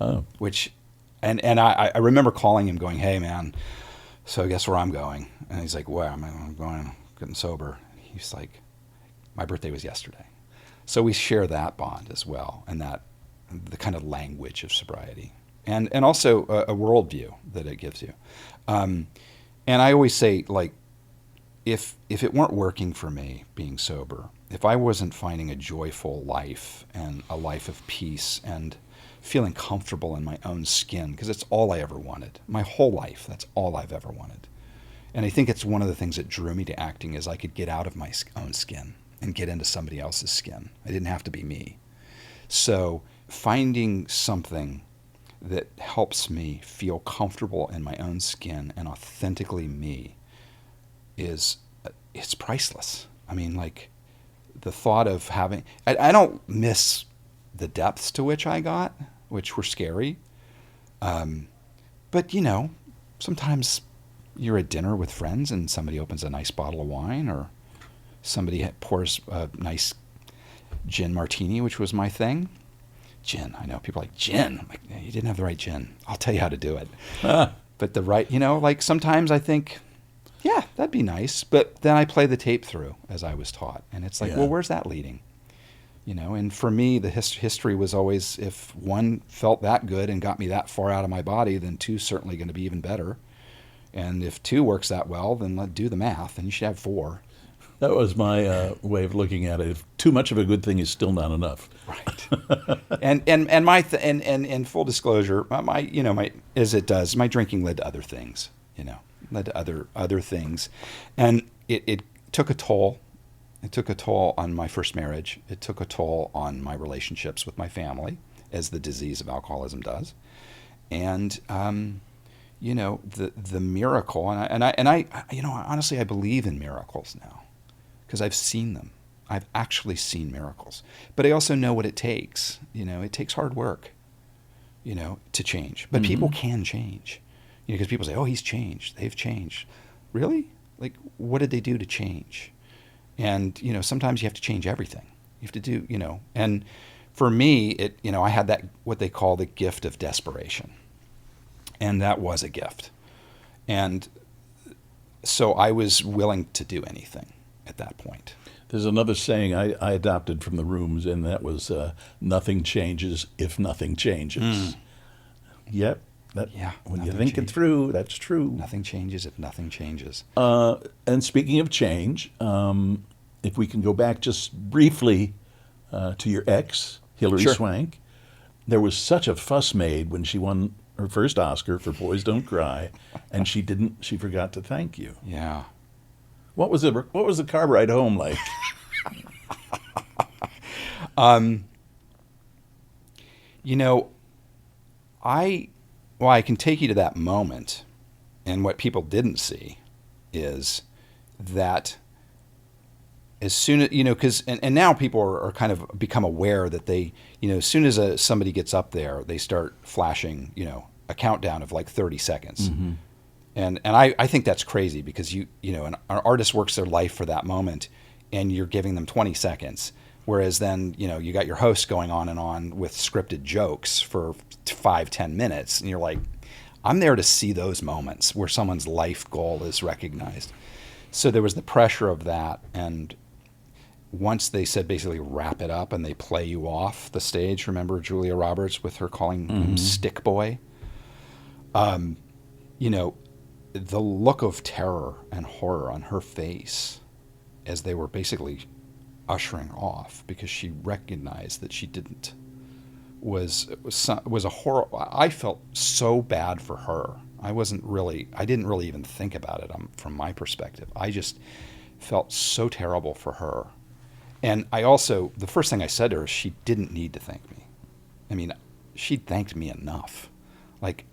Oh. Which, and I remember calling him going, hey, man, so guess where I'm going? And he's like, where? I'm going, getting sober. He's like, my birthday was yesterday. So we share that bond as well, and that the kind of language of sobriety. And also a worldview that it gives you. And I always say, like, if it weren't working for me being sober, if I wasn't finding a joyful life and a life of peace and feeling comfortable in my own skin, because it's all I ever wanted. My whole life, that's all I've ever wanted. And I think it's one of the things that drew me to acting is I could get out of my own skin and get into somebody else's skin. I didn't have to be me. So finding something that helps me feel comfortable in my own skin and authentically me it's priceless. I mean, like, the thought of having, I don't miss the depths to which I got, which were scary. But, you know, sometimes you're at dinner with friends and somebody opens a nice bottle of wine, or somebody pours a nice gin martini, which was my thing. Gin, I know people are like, gin. I'm like, yeah, you didn't have the right gin. I'll tell you how to do it. But the right, you know, like, sometimes I think, yeah, that'd be nice. But then I play the tape through as I was taught. And it's like, well, where's that leading? You know, and for me, the history was always, if one felt that good and got me that far out of my body, then two's certainly going to be even better. And if two works that well, then let's do the math, and you should have four. That was my way of looking at it. If too much of a good thing is still not enough. Right. And full disclosure, my as it does, my drinking led to other things. You know, led to other things, and it took a toll. It took a toll on my first marriage. It took a toll on my relationships with my family, as the disease of alcoholism does. And you know, the miracle, and I you know, honestly, I believe in miracles now, because I've seen them. I've actually seen miracles. But I also know what it takes. You know, it takes hard work, you know, to change. But people can change. You know, because people say, oh, he's changed. They've changed. Really? Like, what did they do to change? And, you know, sometimes you have to change everything. You have to do, you know. And for me, you know, I had that, what they call the gift of desperation. And that was a gift. And so I was willing to do anything at that point. There's another saying I adopted from the rooms, and that was, nothing changes if nothing changes. Yep. When you think it through, that's true. Nothing changes if nothing changes. And speaking of change, if we can go back just briefly to your ex, Hilary Swank, there was such a fuss made when she won her first Oscar for Boys Don't Cry, and she forgot to thank you. Yeah. What was the car ride home like? You know, I can take you to that moment, and what people didn't see is that as soon as, you know, because, and now people are kind of become aware that they, you know, as soon as somebody gets up there, they start flashing, you know, a countdown of like 30 seconds. Mm-hmm. And I think that's crazy, because you know, an artist works their life for that moment, and you're giving them 20 seconds. Whereas then, you know, you got your host going on and on with scripted jokes for 5-10 minutes. And you're like, I'm there to see those moments where someone's life goal is recognized. So there was the pressure of that. And once they said basically wrap it up and they play you off the stage, remember Julia Roberts with her calling him Stick Boy? You know, the look of terror and horror on her face as they were basically ushering off, because she recognized that she didn't, was a horror. I felt so bad for her. I didn't really even think about it from my perspective. I just felt so terrible for her. And I also, the first thing I said to her, she didn't need to thank me. I mean, she thanked me enough. Like,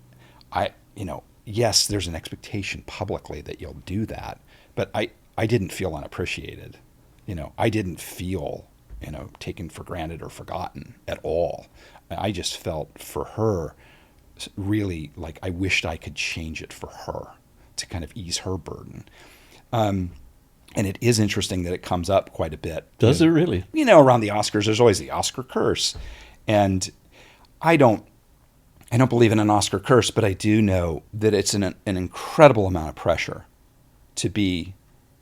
you know, yes, there's an expectation publicly that you'll do that, but I didn't feel unappreciated. You know, I didn't feel, you know, taken for granted or forgotten at all. I just felt for her really like I wished I could change it for her to kind of ease her burden. And it is interesting that it comes up quite a bit. Does it really? Around the Oscars, there's always the Oscar curse. And I don't believe in an Oscar curse, but I do know that it's an incredible amount of pressure to be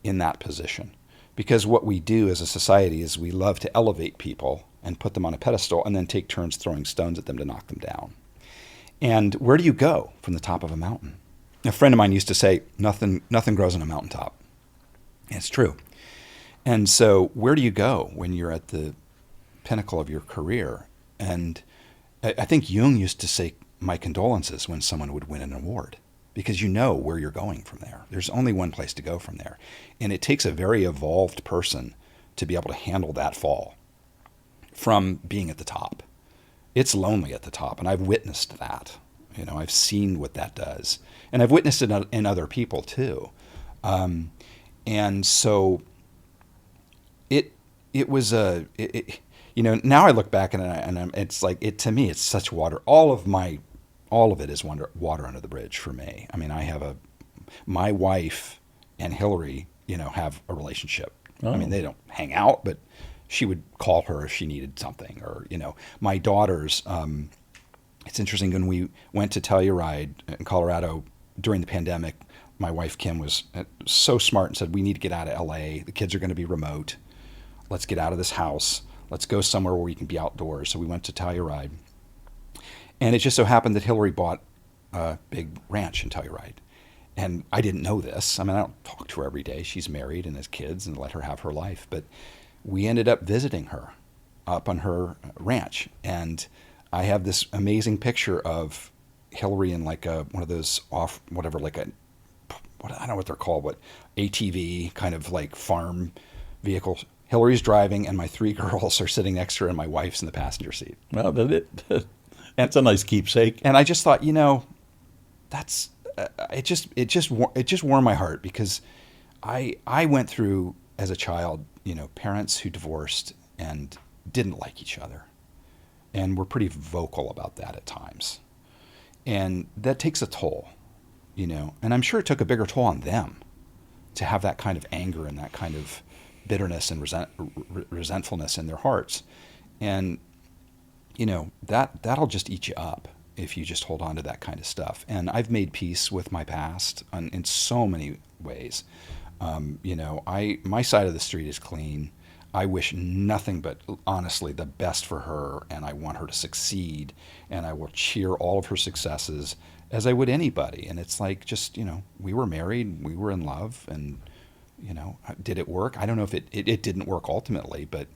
in that position. Because what we do as a society is we love to elevate people and put them on a pedestal and then take turns throwing stones at them to knock them down. And where do you go from the top of a mountain? A friend of mine used to say, nothing grows on a mountaintop. And it's true. And so where do you go when you're at the pinnacle of your career? And I think Jung used to say, my condolences when someone would win an award, because you know where you're going from there. There's only one place to go from there. And it takes a very evolved person to be able to handle that fall from being at the top. It's lonely at the top, and I've witnessed that. I've seen what that does. And I've witnessed it in other people too. And so it was now I look back and it's like, to me, it's such water. All of it is water under the bridge for me. I mean, my wife and Hillary, have a relationship. Oh. I mean, they don't hang out, but she would call her if she needed something, or, my daughters, it's interesting, when we went to Telluride in Colorado during the pandemic, my wife, Kim, was so smart and said, we need to get out of LA. The kids are going to be remote. Let's get out of this house. Let's go somewhere where we can be outdoors. So we went to Telluride. And it just so happened that Hillary bought a big ranch in Telluride. And I didn't know this. I mean, I don't talk to her every day. She's married and has kids, and let her have her life. But we ended up visiting her up on her ranch. And I have this amazing picture of Hillary in like one of those I don't know what they're called, but ATV kind of like farm vehicles. Hillary's driving, and my 3 girls are sitting next to her, and my wife's in the passenger seat. Well, that's a nice keepsake. And I just thought, that's it just warmed my heart, because I went through as a child, parents who divorced and didn't like each other, and were pretty vocal about that at times, and that takes a toll. And I'm sure it took a bigger toll on them to have that kind of anger and that kind of bitterness and resentfulness in their hearts. And, that'll just eat you up if you just hold on to that kind of stuff. And I've made peace with my past in so many ways. My side of the street is clean. I wish nothing but, honestly, the best for her, and I want her to succeed, and I will cheer all of her successes as I would anybody. And it's like, just, we were married, we were in love, and, did it work? I don't know if it didn't work ultimately, but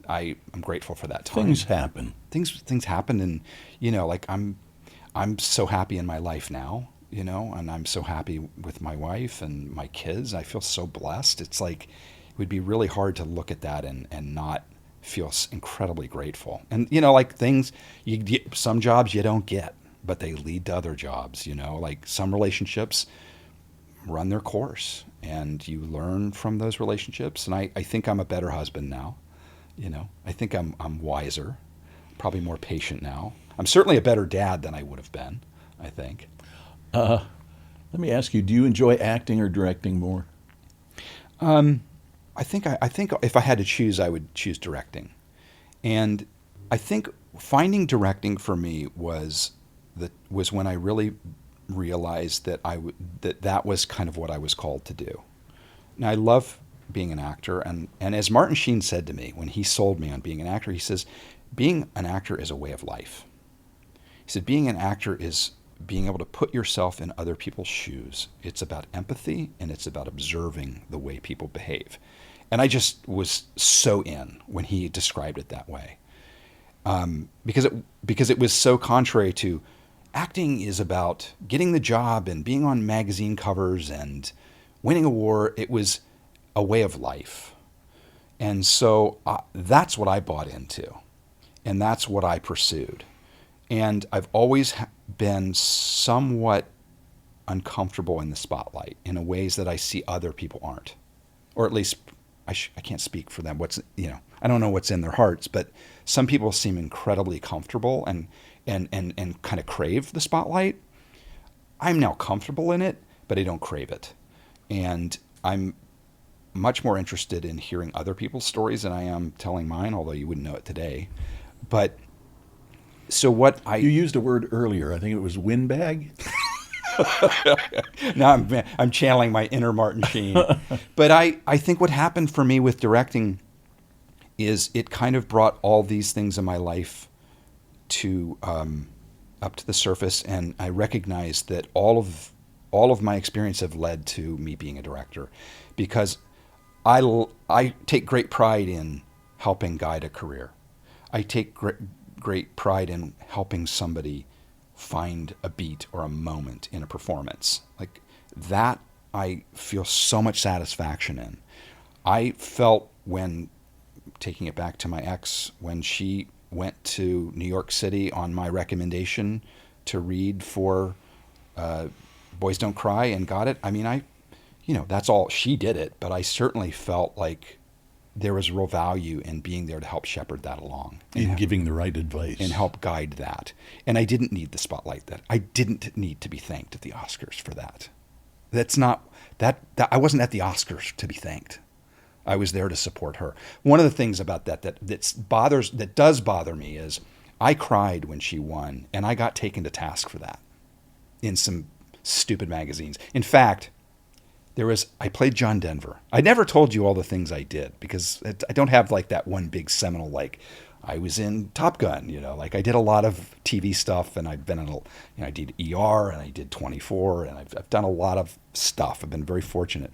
I'm grateful for that time. Things happen. Things happen, and, like I'm so happy in my life now, and I'm so happy with my wife and my kids. I feel so blessed. It's like, it would be really hard to look at that and not feel incredibly grateful. And, like things, some jobs you don't get, but they lead to other jobs, like some relationships run their course, and you learn from those relationships. And I think I'm a better husband now. I think I'm wiser, probably more patient now. I'm certainly a better dad than I would have been, I think. Let me ask you, do you enjoy acting or directing more? I think if I had to choose, I would choose directing. And I think finding directing for me was when I really realized that that was kind of what I was called to do. Now, I love being an actor, and as Martin Sheen said to me when he sold me on being an actor, he says, being an actor is a way of life. He said, being an actor is being able to put yourself in other people's shoes. It's about empathy, and it's about observing the way people behave. And I just was so in when he described it that way, because it was so contrary to acting is about getting the job and being on magazine covers and winning a war. It was a way of life. And so that's what I bought into, and that's what I pursued. And I've always been somewhat uncomfortable in the spotlight in ways that I see other people aren't, or at least I can't speak for them. I don't know what's in their hearts, but some people seem incredibly comfortable, and and kind of crave the spotlight. I'm now comfortable in it, but I don't crave it. And I'm much more interested in hearing other people's stories than I am telling mine, although you wouldn't know it today. But so what You used a word earlier. I think it was windbag. now I'm channeling my inner Martin Sheen. But I think what happened for me with directing is it kind of brought all these things in my life to up to the surface, and I recognized that all of my experience have led to me being a director, because I take great pride in helping guide a career. I take great pride in helping somebody find a beat or a moment in a performance. Like that, I feel so much satisfaction in. I felt when, taking it back to my ex, when she went to New York City on my recommendation to read for Boys Don't Cry and got it. I mean, that's all, she did it, but I certainly felt like there was real value in being there to help shepherd that along. In giving the right advice. And help guide that. And I didn't need the spotlight. That I didn't need to be thanked at the Oscars for that. That's not, that I wasn't at the Oscars to be thanked. I was there to support her. One of the things about that does bother me is I cried when she won, and I got taken to task for that in some stupid magazines. In fact, I played John Denver. I never told you all the things I did because I don't have like that one big seminal, like I was in Top Gun, like I did a lot of TV stuff, and I've been in I did ER and I did 24, and I've done a lot of stuff. I've been very fortunate.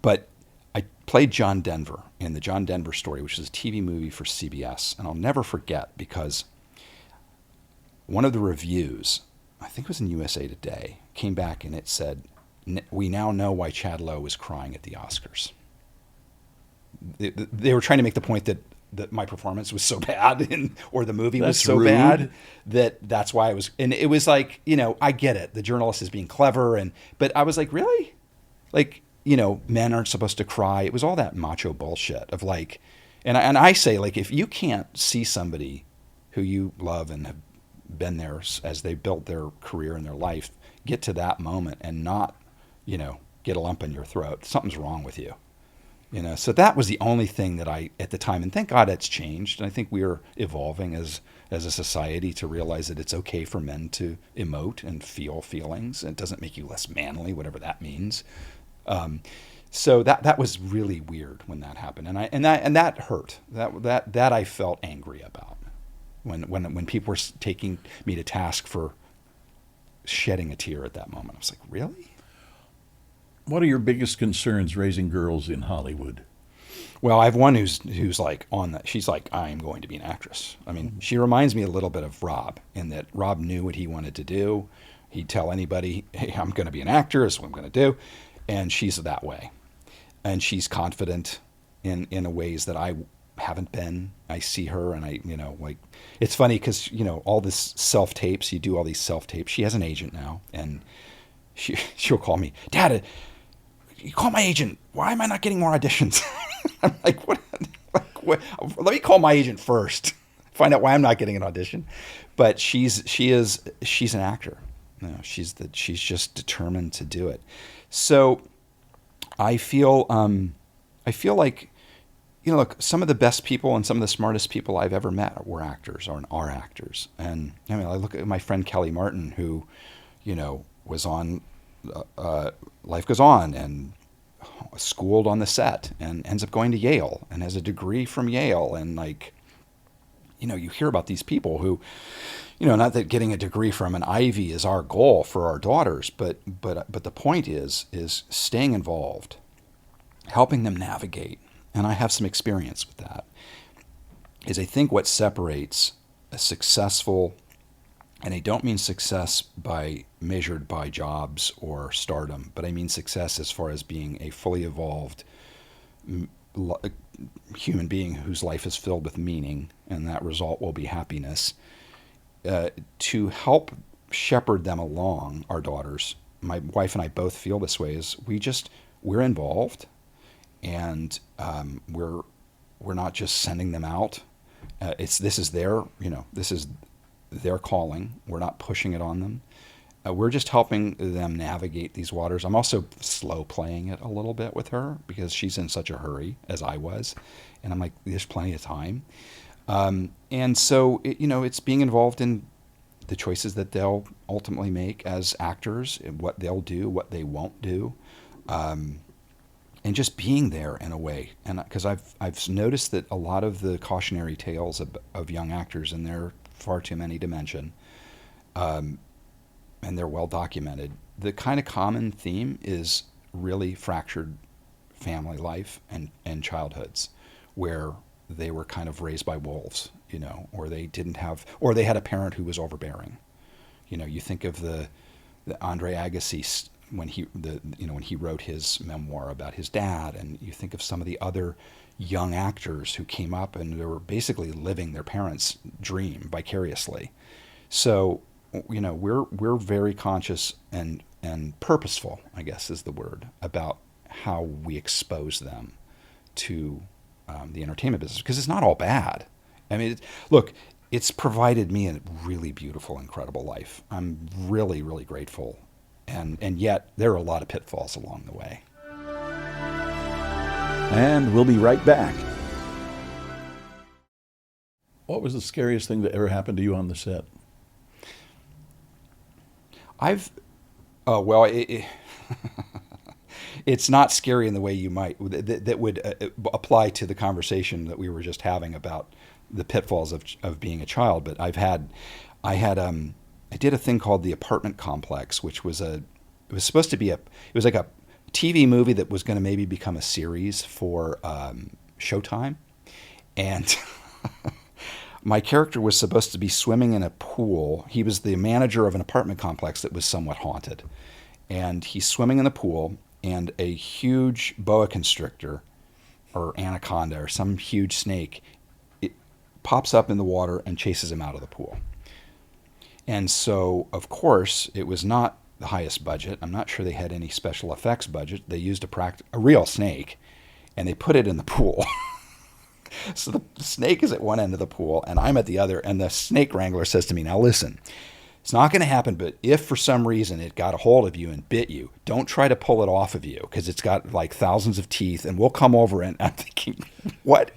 But I played John Denver in the John Denver Story, which is a TV movie for CBS. And I'll never forget, because one of the reviews, I think it was in USA Today, came back and it said, "We now know why Chad Lowe was crying at the Oscars." They were trying to make the point that my performance was so bad, or the movie was so rude. bad that's why I was. And it was like, I get it. The journalist is being clever, but I was like, really? Like, men aren't supposed to cry. It was all that macho bullshit of like, and I say, like, if you can't see somebody who you love and have been there as they built their career and their life, get to that moment and not, get a lump in your throat, something's wrong with you. So that was the only thing that I, at the time, and thank God it's changed. And I think we are evolving as a society to realize that it's okay for men to emote and feel feelings. It doesn't make you less manly, whatever that means. So that was really weird when that happened, and that hurt. That I felt angry about when people were taking me to task for shedding a tear at that moment. I was like, really? What are your biggest concerns raising girls in Hollywood? Well, I have one who's like on that. She's like, I am going to be an actress. I mean, she reminds me a little bit of Rob, in that Rob knew what he wanted to do. He'd tell anybody, hey, I'm going to be an actor. This is what I'm going to do. And she's that way. And she's confident in ways that I haven't been. I see her and like, it's funny because, all this self-tapes, you do all these self-tapes. She has an agent now, and she'll call me, Dad, you call my agent. Why am I not getting more auditions? I'm like, what? Let me call my agent first. Find out why I'm not getting an audition. But she's an actor. She's just determined to do it. So I feel like, look, some of the best people and some of the smartest people I've ever met were actors or are actors. And I mean, I look at my friend Kelly Martin, who, was on Life Goes On and schooled on the set and ends up going to Yale and has a degree from Yale. And like, you hear about these people who, not that getting a degree from an Ivy is our goal for our daughters, but the point is staying involved, helping them navigate. And I have some experience with that. Is I think what separates a successful, and I don't mean success measured by jobs or stardom, but I mean success as far as being a fully evolved human being whose life is filled with meaning, and that result will be happiness. To help shepherd them along, our daughters, my wife and I both feel this way, is we're involved, and we're not just sending them out. This is their calling. We're not pushing it on them. We're just helping them navigate these waters. I'm also slow playing it a little bit with her because she's in such a hurry, as I was. And I'm like, there's plenty of time. And so, it's being involved in the choices that they'll ultimately make as actors, and what they'll do, what they won't do. And just being there in a way. And because I've noticed that a lot of the cautionary tales of young actors, and there are far too many to mention, and they're well documented, the kind of common theme is really fractured family life and childhoods where they were kind of raised by wolves, or or they had a parent who was overbearing. You think of the Andre Agassi when he wrote his memoir about his dad, and you think of some of the other young actors who came up and they were basically living their parents' dream vicariously. So, we're very conscious and purposeful, I guess is the word, about how we expose them to the entertainment business, because it's not all bad. I mean, it's provided me a really beautiful, incredible life. I'm really, really grateful. And yet there are a lot of pitfalls along the way. And we'll be right back. What was the scariest thing that ever happened to you on the set? It's not scary in the way you might, that would apply to the conversation that we were just having about the pitfalls of being a child. But I did a thing called The Apartment Complex, which was it was like a TV movie that was going to maybe become a series for Showtime. And my character was supposed to be swimming in a pool. He was the manager of an apartment complex that was somewhat haunted. And he's swimming in the pool, and a huge boa constrictor or anaconda or some huge snake, it pops up in the water and chases him out of the pool. And so, of course, it was not the highest budget. I'm not sure they had any special effects budget. They used a real snake, and they put it in the pool. So the snake is at one end of the pool, and I'm at the other, and the snake wrangler says to me, "Now listen, it's not going to happen, but if for some reason it got a hold of you and bit you, don't try to pull it off of you, because it's got like thousands of teeth, and we'll come over." And I'm thinking, what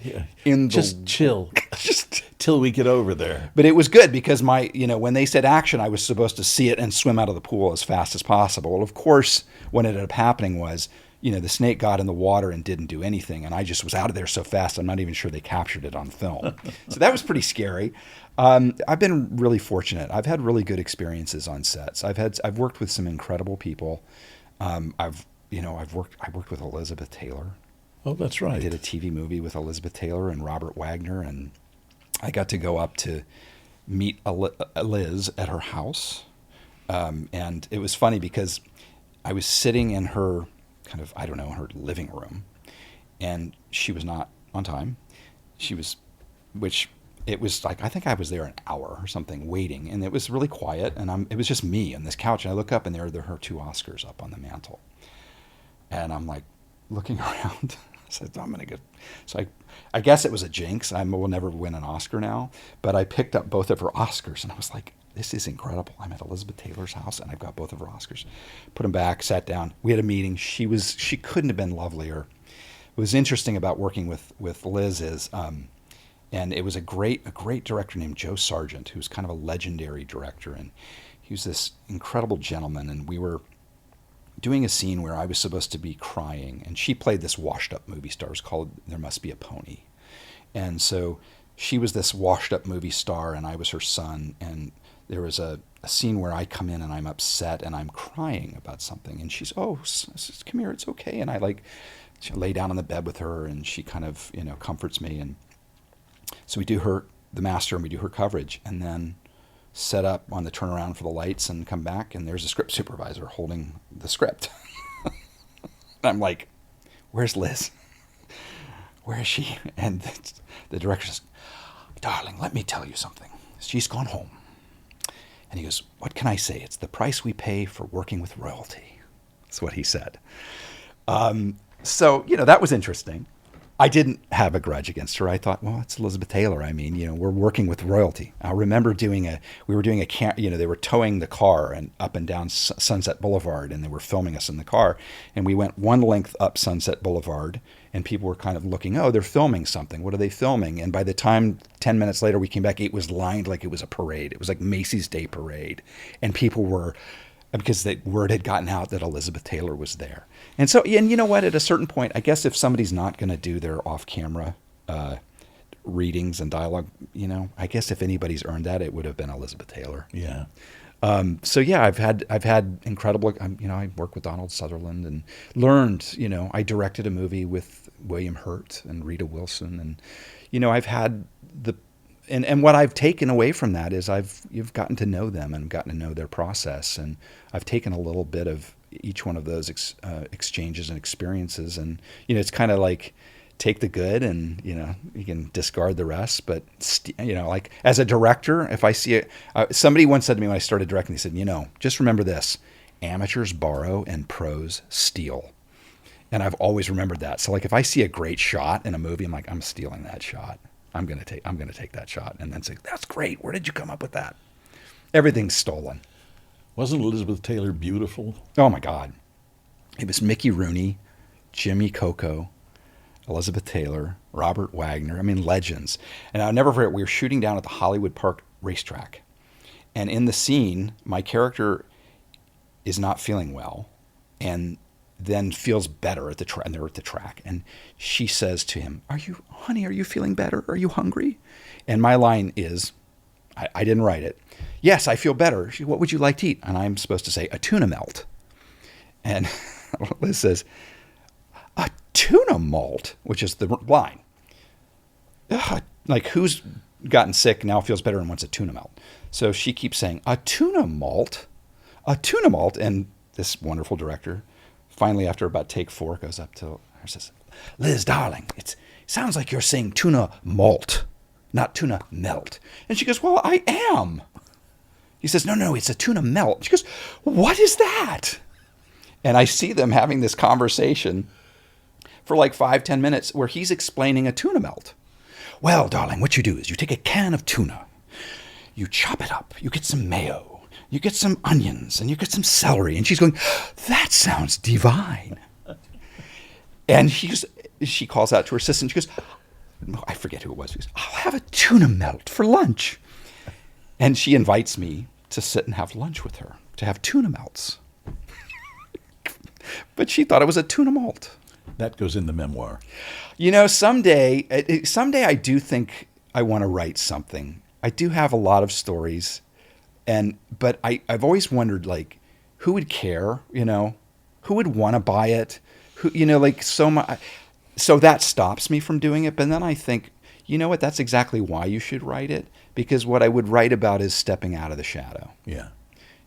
in the... Just chill. Just till we get over there. But it was good because when they said action, I was supposed to see it and swim out of the pool as fast as possible. Well, of course, what ended up happening was, the snake got in the water and didn't do anything, and I just was out of there so fast, I'm not even sure they captured it on film. So that was pretty scary. I've been really fortunate. I've had really good experiences on sets. I've worked with some incredible people. I worked with Elizabeth Taylor. Oh, that's right. I did a TV movie with Elizabeth Taylor and Robert Wagner, and I got to go up to meet Liz at her house. And it was funny because I was sitting in her her living room, and she was not on time. It was like, I think I was there an hour or something waiting, and it was really quiet, and it was just me on this couch, and I look up, and there are her 2 Oscars up on the mantle. And I'm like looking around. I said, I'm going to get... So I guess it was a jinx. I will never win an Oscar now, but I picked up both of her Oscars, and I was like, this is incredible. I'm at Elizabeth Taylor's house, and I've got both of her Oscars. Put them back, sat down. We had a meeting. She couldn't have been lovelier. What was interesting about working with Liz is... and it was a great director named Joe Sargent, who's kind of a legendary director. And he was this incredible gentleman. And we were doing a scene where I was supposed to be crying. And she played this washed-up movie star. It was called There Must Be a Pony. And so she was this washed-up movie star, and I was her son. And there was a scene where I come in, and I'm upset, and I'm crying about something. And she's, "Oh, come here, it's okay." And I she lay down on the bed with her, and she kind of, comforts me. And so we do the master, and we do her coverage, and then set up on the turnaround for the lights and come back, and there's a script supervisor holding the script. I'm like, "Where's Liz? Where is she?" And the director says, "Darling, let me tell you something. She's gone home." And he goes, "What can I say? It's the price we pay for working with royalty." That's what he said. So, that was interesting. I didn't have a grudge against her. I thought, well, it's Elizabeth Taylor. I mean, we're working with royalty. I remember we were doing they were towing the car and up and down Sunset Boulevard, and they were filming us in the car. And we went one length up Sunset Boulevard, and people were kind of looking, oh, they're filming something. What are they filming? And by the time 10 minutes later we came back, it was lined like it was a parade. It was like Macy's Day Parade. And people were, because the word had gotten out that Elizabeth Taylor was there. And so, and you know what, at a certain point, I guess if somebody's not going to do their off-camera readings and dialogue, I guess if anybody's earned that, it would have been Elizabeth Taylor. Yeah. So yeah, I've had incredible, I worked with Donald Sutherland and learned, I directed a movie with William Hurt and Rita Wilson. And, I've had and what I've taken away from that is you've gotten to know them and gotten to know their process. And I've taken a little bit of each one of those exchanges and experiences. And, it's kind of like take the good and, you can discard the rest. But, like as a director, if I see it, somebody once said to me when I started directing, they said, just remember this, amateurs borrow and pros steal. And I've always remembered that. So like if I see a great shot in a movie, I'm like, I'm stealing that shot. I'm going to take that shot and then say, that's great. Where did you come up with that? Everything's stolen. Wasn't Elizabeth Taylor beautiful? Oh my God. It was Mickey Rooney, Jimmy Coco, Elizabeth Taylor, Robert Wagner. I mean, legends. And I'll never forget, we were shooting down at the Hollywood Park racetrack. And in the scene, my character is not feeling well and then feels better at the track, and they're at the track. And she says to him, honey, are you feeling better? Are you hungry? And my line is, I didn't write it. Yes, I feel better. What would you like to eat? And I'm supposed to say a tuna melt. And Liz says, a tuna malt, which is the line. Ugh, like who's gotten sick now feels better and wants a tuna melt. So she keeps saying, a tuna malt. And this wonderful director, finally, after about take 4, goes up to her and says, Liz, darling, it sounds like you're saying tuna malt, not tuna melt. And she goes, well, I am. He says, no, it's a tuna melt. She goes, what is that? And I see them having this conversation for like 5-10 minutes where he's explaining a tuna melt. Well, darling, what you do is you take a can of tuna, you chop it up, you get some mayo, you get some onions, and you get some celery. And she's going, that sounds divine. And she calls out to her assistant. She goes, I forget who it was. She goes, I'll have a tuna melt for lunch. And she invites me to sit and have lunch with her, to have tuna melts. But she thought it was a tuna malt. That goes in the memoir. Someday I do think I want to write something. I do have a lot of stories. But I've always wondered, like, who would care, who would want to buy it, so much. So that stops me from doing it. But then I think, you know what, that's exactly why you should write it, because what I would write about is stepping out of the shadow. Yeah.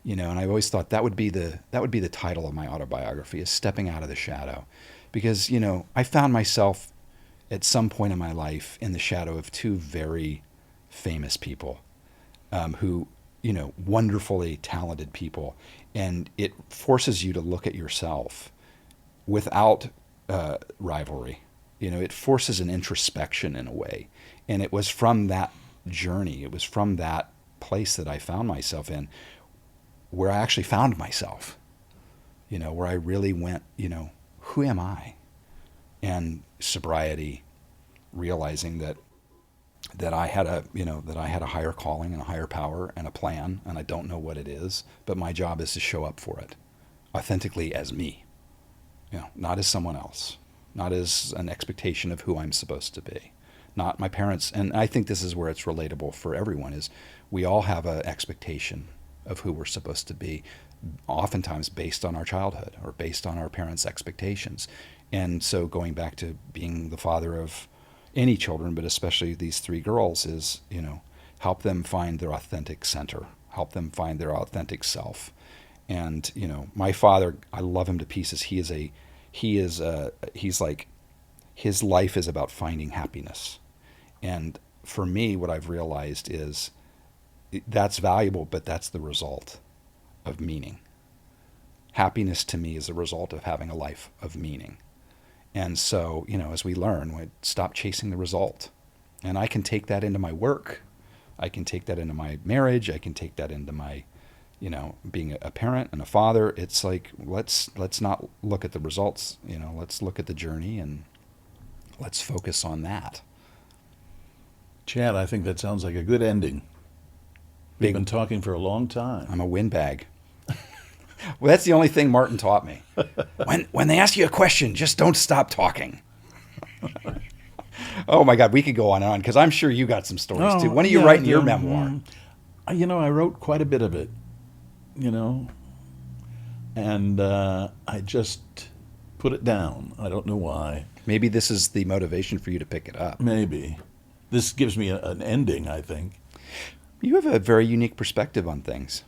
And I've always thought that would be the title of my autobiography, is Stepping Out of the Shadow. Because, I found myself at some point in my life in the shadow of 2 very famous people who, wonderfully talented people. And it forces you to look at yourself without rivalry. It forces an introspection in a way. And it was from that journey, it was from that place that I found myself in, where I actually found myself, where I really went, who am I? And sobriety, realizing that I had a higher calling and a higher power and a plan, and I don't know what it is, but my job is to show up for it authentically as me, not as someone else, not as an expectation of who I'm supposed to be, not my parents. And I think this is where it's relatable for everyone, is we all have an expectation of who we're supposed to be, oftentimes based on our childhood or based on our parents' expectations. And so going back to being the father of any children, but especially these 3 girls, is, help them find their authentic center, help them find their authentic self. And, my father, I love him to pieces. He's like, his life is about finding happiness. And for me, what I've realized is that's valuable, but that's the result of meaning. Happiness to me is a result of having a life of meaning. And so, as we learn, we stop chasing the result. And I can take that into my work. I can take that into my marriage. I can take that into my, being a parent and a father. It's like, let's not look at the results, let's look at the journey and let's focus on that. Chad, I think that sounds like a good ending. We've been talking for a long time. I'm a windbag. Well, that's the only thing Martin taught me. When they ask you a question, just don't stop talking. Oh my God, we could go on and on because I'm sure you got some stories too. When are you writing your memoir? I wrote quite a bit of it, and I just put it down. I don't know why. Maybe this is the motivation for you to pick it up. Maybe. This gives me an ending, I think. You have a very unique perspective on things.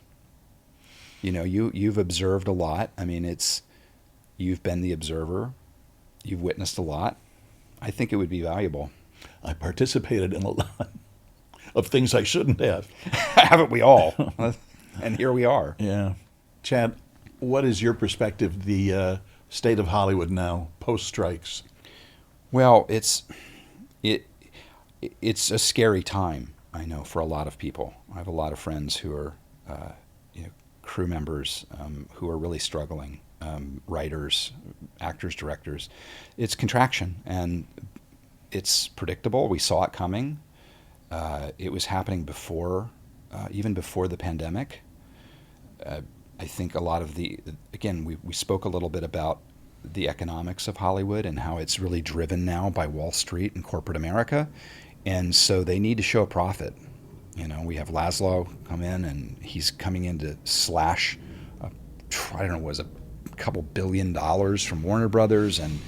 You've observed a lot. I mean, you've been the observer. You've witnessed a lot. I think it would be valuable. I participated in a lot of things I shouldn't have. Haven't we all? And here we are. Yeah. Chad, what is your perspective, the state of Hollywood now, post-strikes? Well, it's a scary time, I know, for a lot of people. I have a lot of friends who are crew members who are really struggling, writers, actors, directors. It's contraction, and it's predictable. We saw it coming. It was happening even before the pandemic. I think a lot of we spoke a little bit about the economics of Hollywood and how it's really driven now by Wall Street and corporate America. And so they need to show a profit. We have Laszlo come in, and he's coming in to slash, was a couple $1 billion from Warner Brothers. And,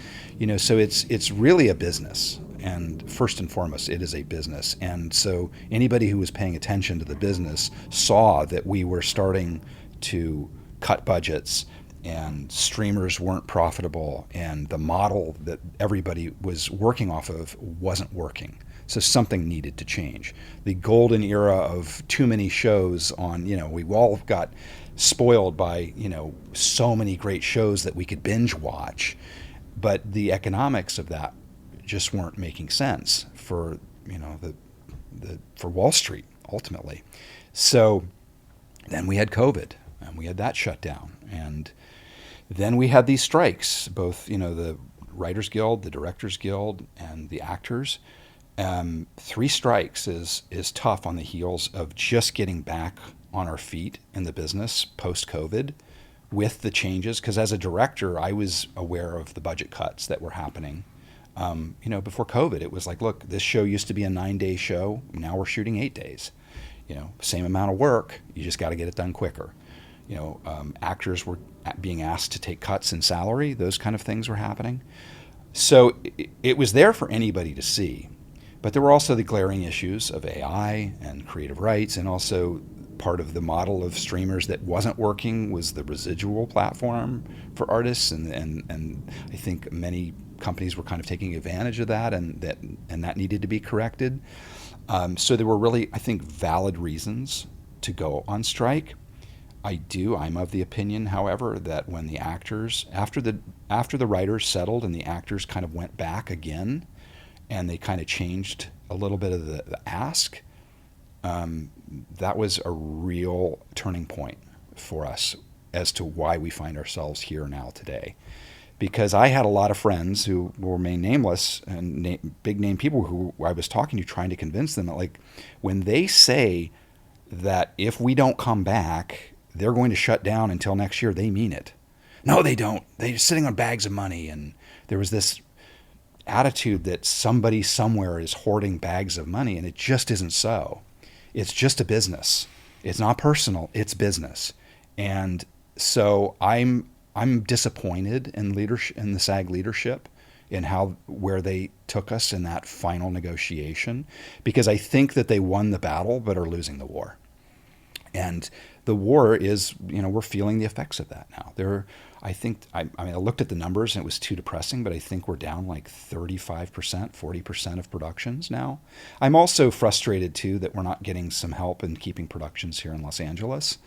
so it's really a business. And first and foremost, it is a business. And so anybody who was paying attention to the business saw that we were starting to cut budgets, and streamers weren't profitable, and the model that everybody was working off of wasn't working. So something needed to change. The golden era of too many shows on, we all got spoiled by, so many great shows that we could binge watch, but the economics of that just weren't making sense for, for Wall Street ultimately. So then we had COVID, and we had that shut down, and then we had these strikes, both, the Writers Guild, the Directors Guild, and the actors. 3 strikes is tough on the heels of just getting back on our feet in the business post-COVID with the changes. Because as a director, I was aware of the budget cuts that were happening. Before COVID, it was like, look, this show used to be a 9-day show. Now we're shooting 8 days. Same amount of work. You just got to get it done quicker. Actors were being asked to take cuts in salary. Those kind of things were happening. So it was there for anybody to see. But there were also the glaring issues of AI and creative rights, and also part of the model of streamers that wasn't working was the residual platform for artists, and I think many companies were kind of taking advantage of that, and that needed to be corrected. So there were really, I think, valid reasons to go on strike. I'm of the opinion, however, that when the actors, after the writers settled and the actors kind of went back again, and they kind of changed a little bit of the ask, that was a real turning point for us as to why we find ourselves here now today. Because I had a lot of friends who will remain nameless, and big name people who I was talking to, trying to convince them that, like, when they say that if we don't come back, they're going to shut down until next year, they mean it. No, they don't. They're sitting on bags of money. And there was this attitude that somebody somewhere is hoarding bags of money, and it just isn't so. It's just a business. It's not personal, it's business. And so I'm disappointed in the SAG leadership, in where they took us in that final negotiation, because I think that they won the battle but are losing the war. And the war is, we're feeling the effects of that now. I looked at the numbers and it was too depressing, but I think we're down like 35%, 40% of productions now. I'm also frustrated too that we're not getting some help in keeping productions here in Los Angeles.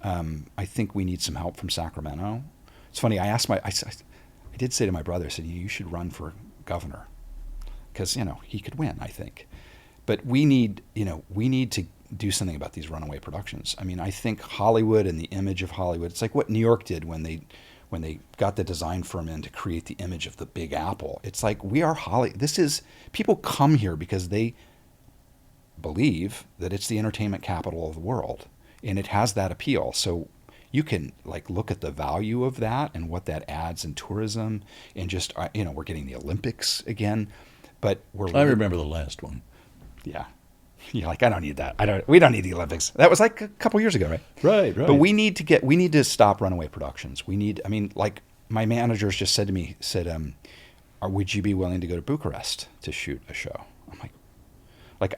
I think we need some help from Sacramento. It's funny, I I did say to my brother, I said, you should run for governor because, he could win, I think. But we need to do something about these runaway productions. I mean, I think Hollywood and the image of Hollywood, it's like what New York did when they got the design firm in to create the image of the Big Apple. It's like we are people come here because they believe that it's the entertainment capital of the world and it has that appeal. So you can look at the value of that and what that adds in tourism and just, we're getting the Olympics again, but I remember the last one. Yeah. You're like, I don't need that. We don't need the Olympics. That was like a couple years ago, right? Right. But we need to stop runaway productions. My managers just said to me, would you be willing to go to Bucharest to shoot a show?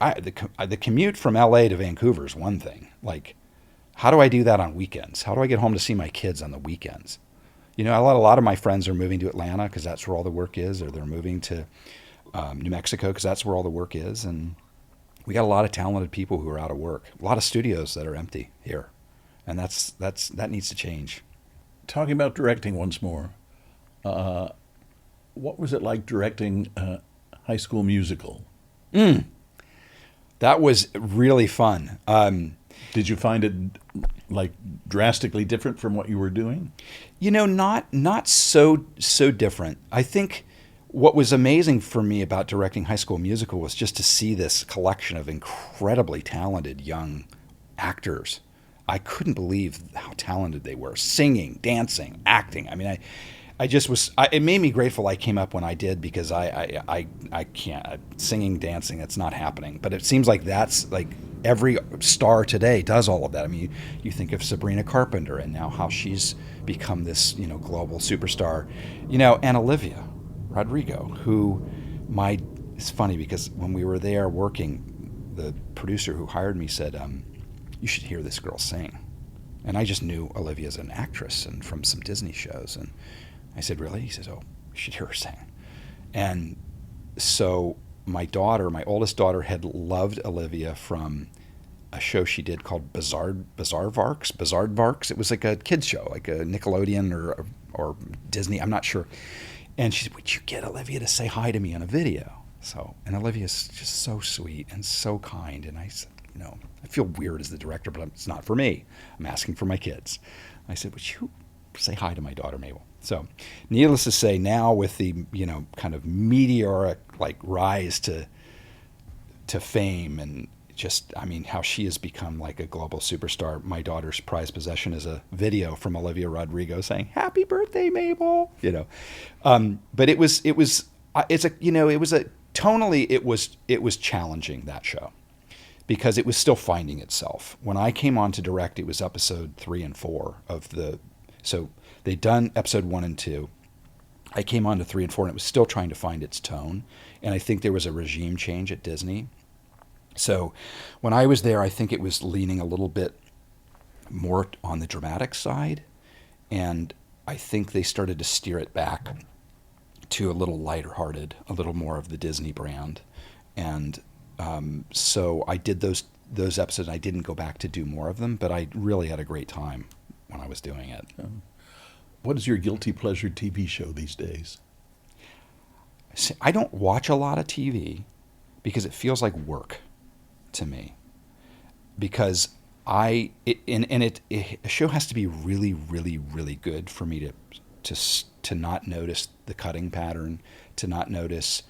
I'm the commute from LA to Vancouver is one thing. How do I do that on weekends? How do I get home to see my kids on the weekends? A lot of my friends are moving to Atlanta because that's where all the work is, or they're moving to New Mexico because that's where all the work is. And we got a lot of talented people who are out of work, a lot of studios that are empty here. And that needs to change. Talking about directing once more, what was it like directing High School Musical? That was really fun. Did you find it drastically different from what you were doing? Not so different. I think what was amazing for me about directing High School Musical was just to see this collection of incredibly talented young actors. I couldn't believe how talented they were, singing, dancing, acting. I mean, I just was. It made me grateful I came up when I did because I can't singing, dancing. It's not happening. But it seems like that's every star today does all of that. I mean, you think of Sabrina Carpenter and now how she's become this global superstar, and Olivia Rodrigo, who it's funny because when we were there working, the producer who hired me said, you should hear this girl sing. And I just knew Olivia as an actress and from some Disney shows. And I said, really? He says, oh, you should hear her sing. And so my oldest daughter had loved Olivia from a show she did called Bizarre Varks. It was like a kids show, like a Nickelodeon or Disney, I'm not sure. And she said, would you get Olivia to say hi to me on a video? And Olivia's just so sweet and so kind. And I said, I feel weird as the director, but it's not for me. I'm asking for my kids. I said, would you say hi to my daughter, Mabel? So needless to say, now with the, kind of meteoric rise to fame and just, how she has become like a global superstar. My daughter's prized possession is a video from Olivia Rodrigo saying, happy birthday, Mabel, but it was challenging, that show, because it was still finding itself. When I came on to direct, it was episode 3 and 4 so they'd done episode 1 and 2. I came on to 3 and 4 and it was still trying to find its tone. And I think there was a regime change at Disney. So when I was there, I think it was leaning a little bit more on the dramatic side. And I think they started to steer it back to a little lighter hearted, a little more of the Disney brand. And so I did those episodes. I didn't go back to do more of them, but I really had a great time when I was doing it. What is your guilty pleasure TV show these days? See, I don't watch a lot of TV because it feels like work to me. Because a show has to be really, really, really good for me to not notice the cutting pattern, to not notice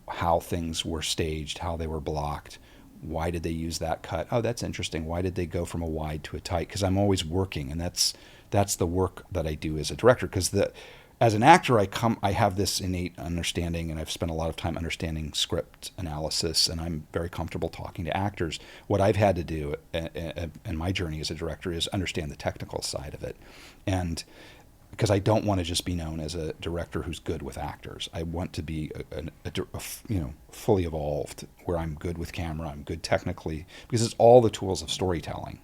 how things were staged, how they were blocked. Why did they use that cut? Oh, that's interesting. Why did they go from a wide to a tight? Because I'm always working, and that's the work that I do as a director. Because as an actor, I have this innate understanding, and I've spent a lot of time understanding script analysis, and I'm very comfortable talking to actors. What I've had to do in my journey as a director is understand the technical side of it, and because I don't want to just be known as a director who's good with actors. I want to be fully evolved, where I'm good with camera, I'm good technically, because it's all the tools of storytelling.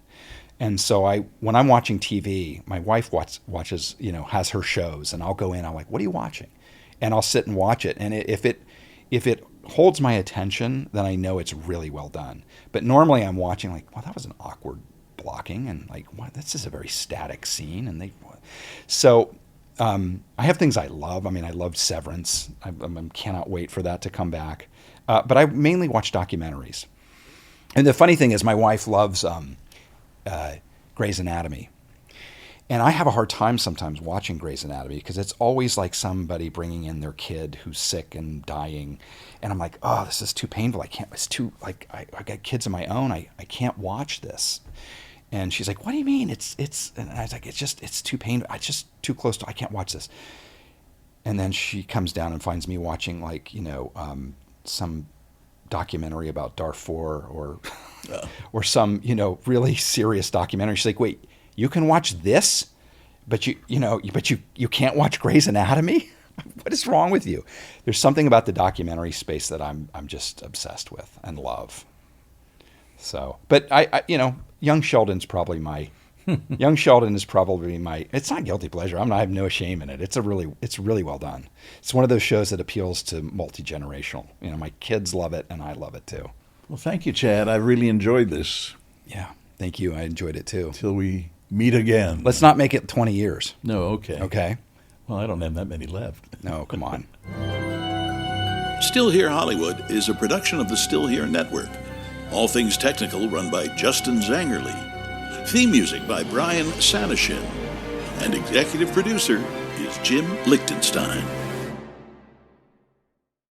And so when I'm watching TV, my wife watches, has her shows, and I'll go in, I'm like, what are you watching? And I'll sit and watch it. And if it holds my attention, then I know it's really well done. But normally I'm watching well, that was an awkward blocking, and what, this is a very static scene. And so I have things I love. I mean, I loved Severance. I cannot wait for that to come back. But I mainly watch documentaries. And the funny thing is, my wife loves Grey's Anatomy. And I have a hard time sometimes watching Grey's Anatomy because it's always like somebody bringing in their kid who's sick and dying. And I'm like, oh, this is too painful. I can't, it's too, like, I got kids of my own. I can't watch this. And she's like, what do you mean? And I was like, it's too painful. It's just too close to, I can't watch this. And then she comes down and finds me watching, like, some documentary about Darfur or some, really serious documentary. She's like, wait, you can watch this, but you can't watch Grey's Anatomy? What is wrong with you? There's something about the documentary space that I'm just obsessed with and love. So, but I Young Sheldon's probably Young Sheldon is probably it's not guilty pleasure. I have no shame in it. It's really well done. It's one of those shows that appeals to multi-generational. My kids love it and I love it too. Well, thank you, Chad. I really enjoyed this. Yeah, thank you. I enjoyed it too. Till we meet again. Let's not make it 20 years. No, okay. Okay. Well, I don't have that many left. No, come on. Still Here Hollywood is a production of the Still Here Network. All things technical run by Justin Zangerle. Theme music by Brian Sanashin. And executive producer is Jim Lichtenstein.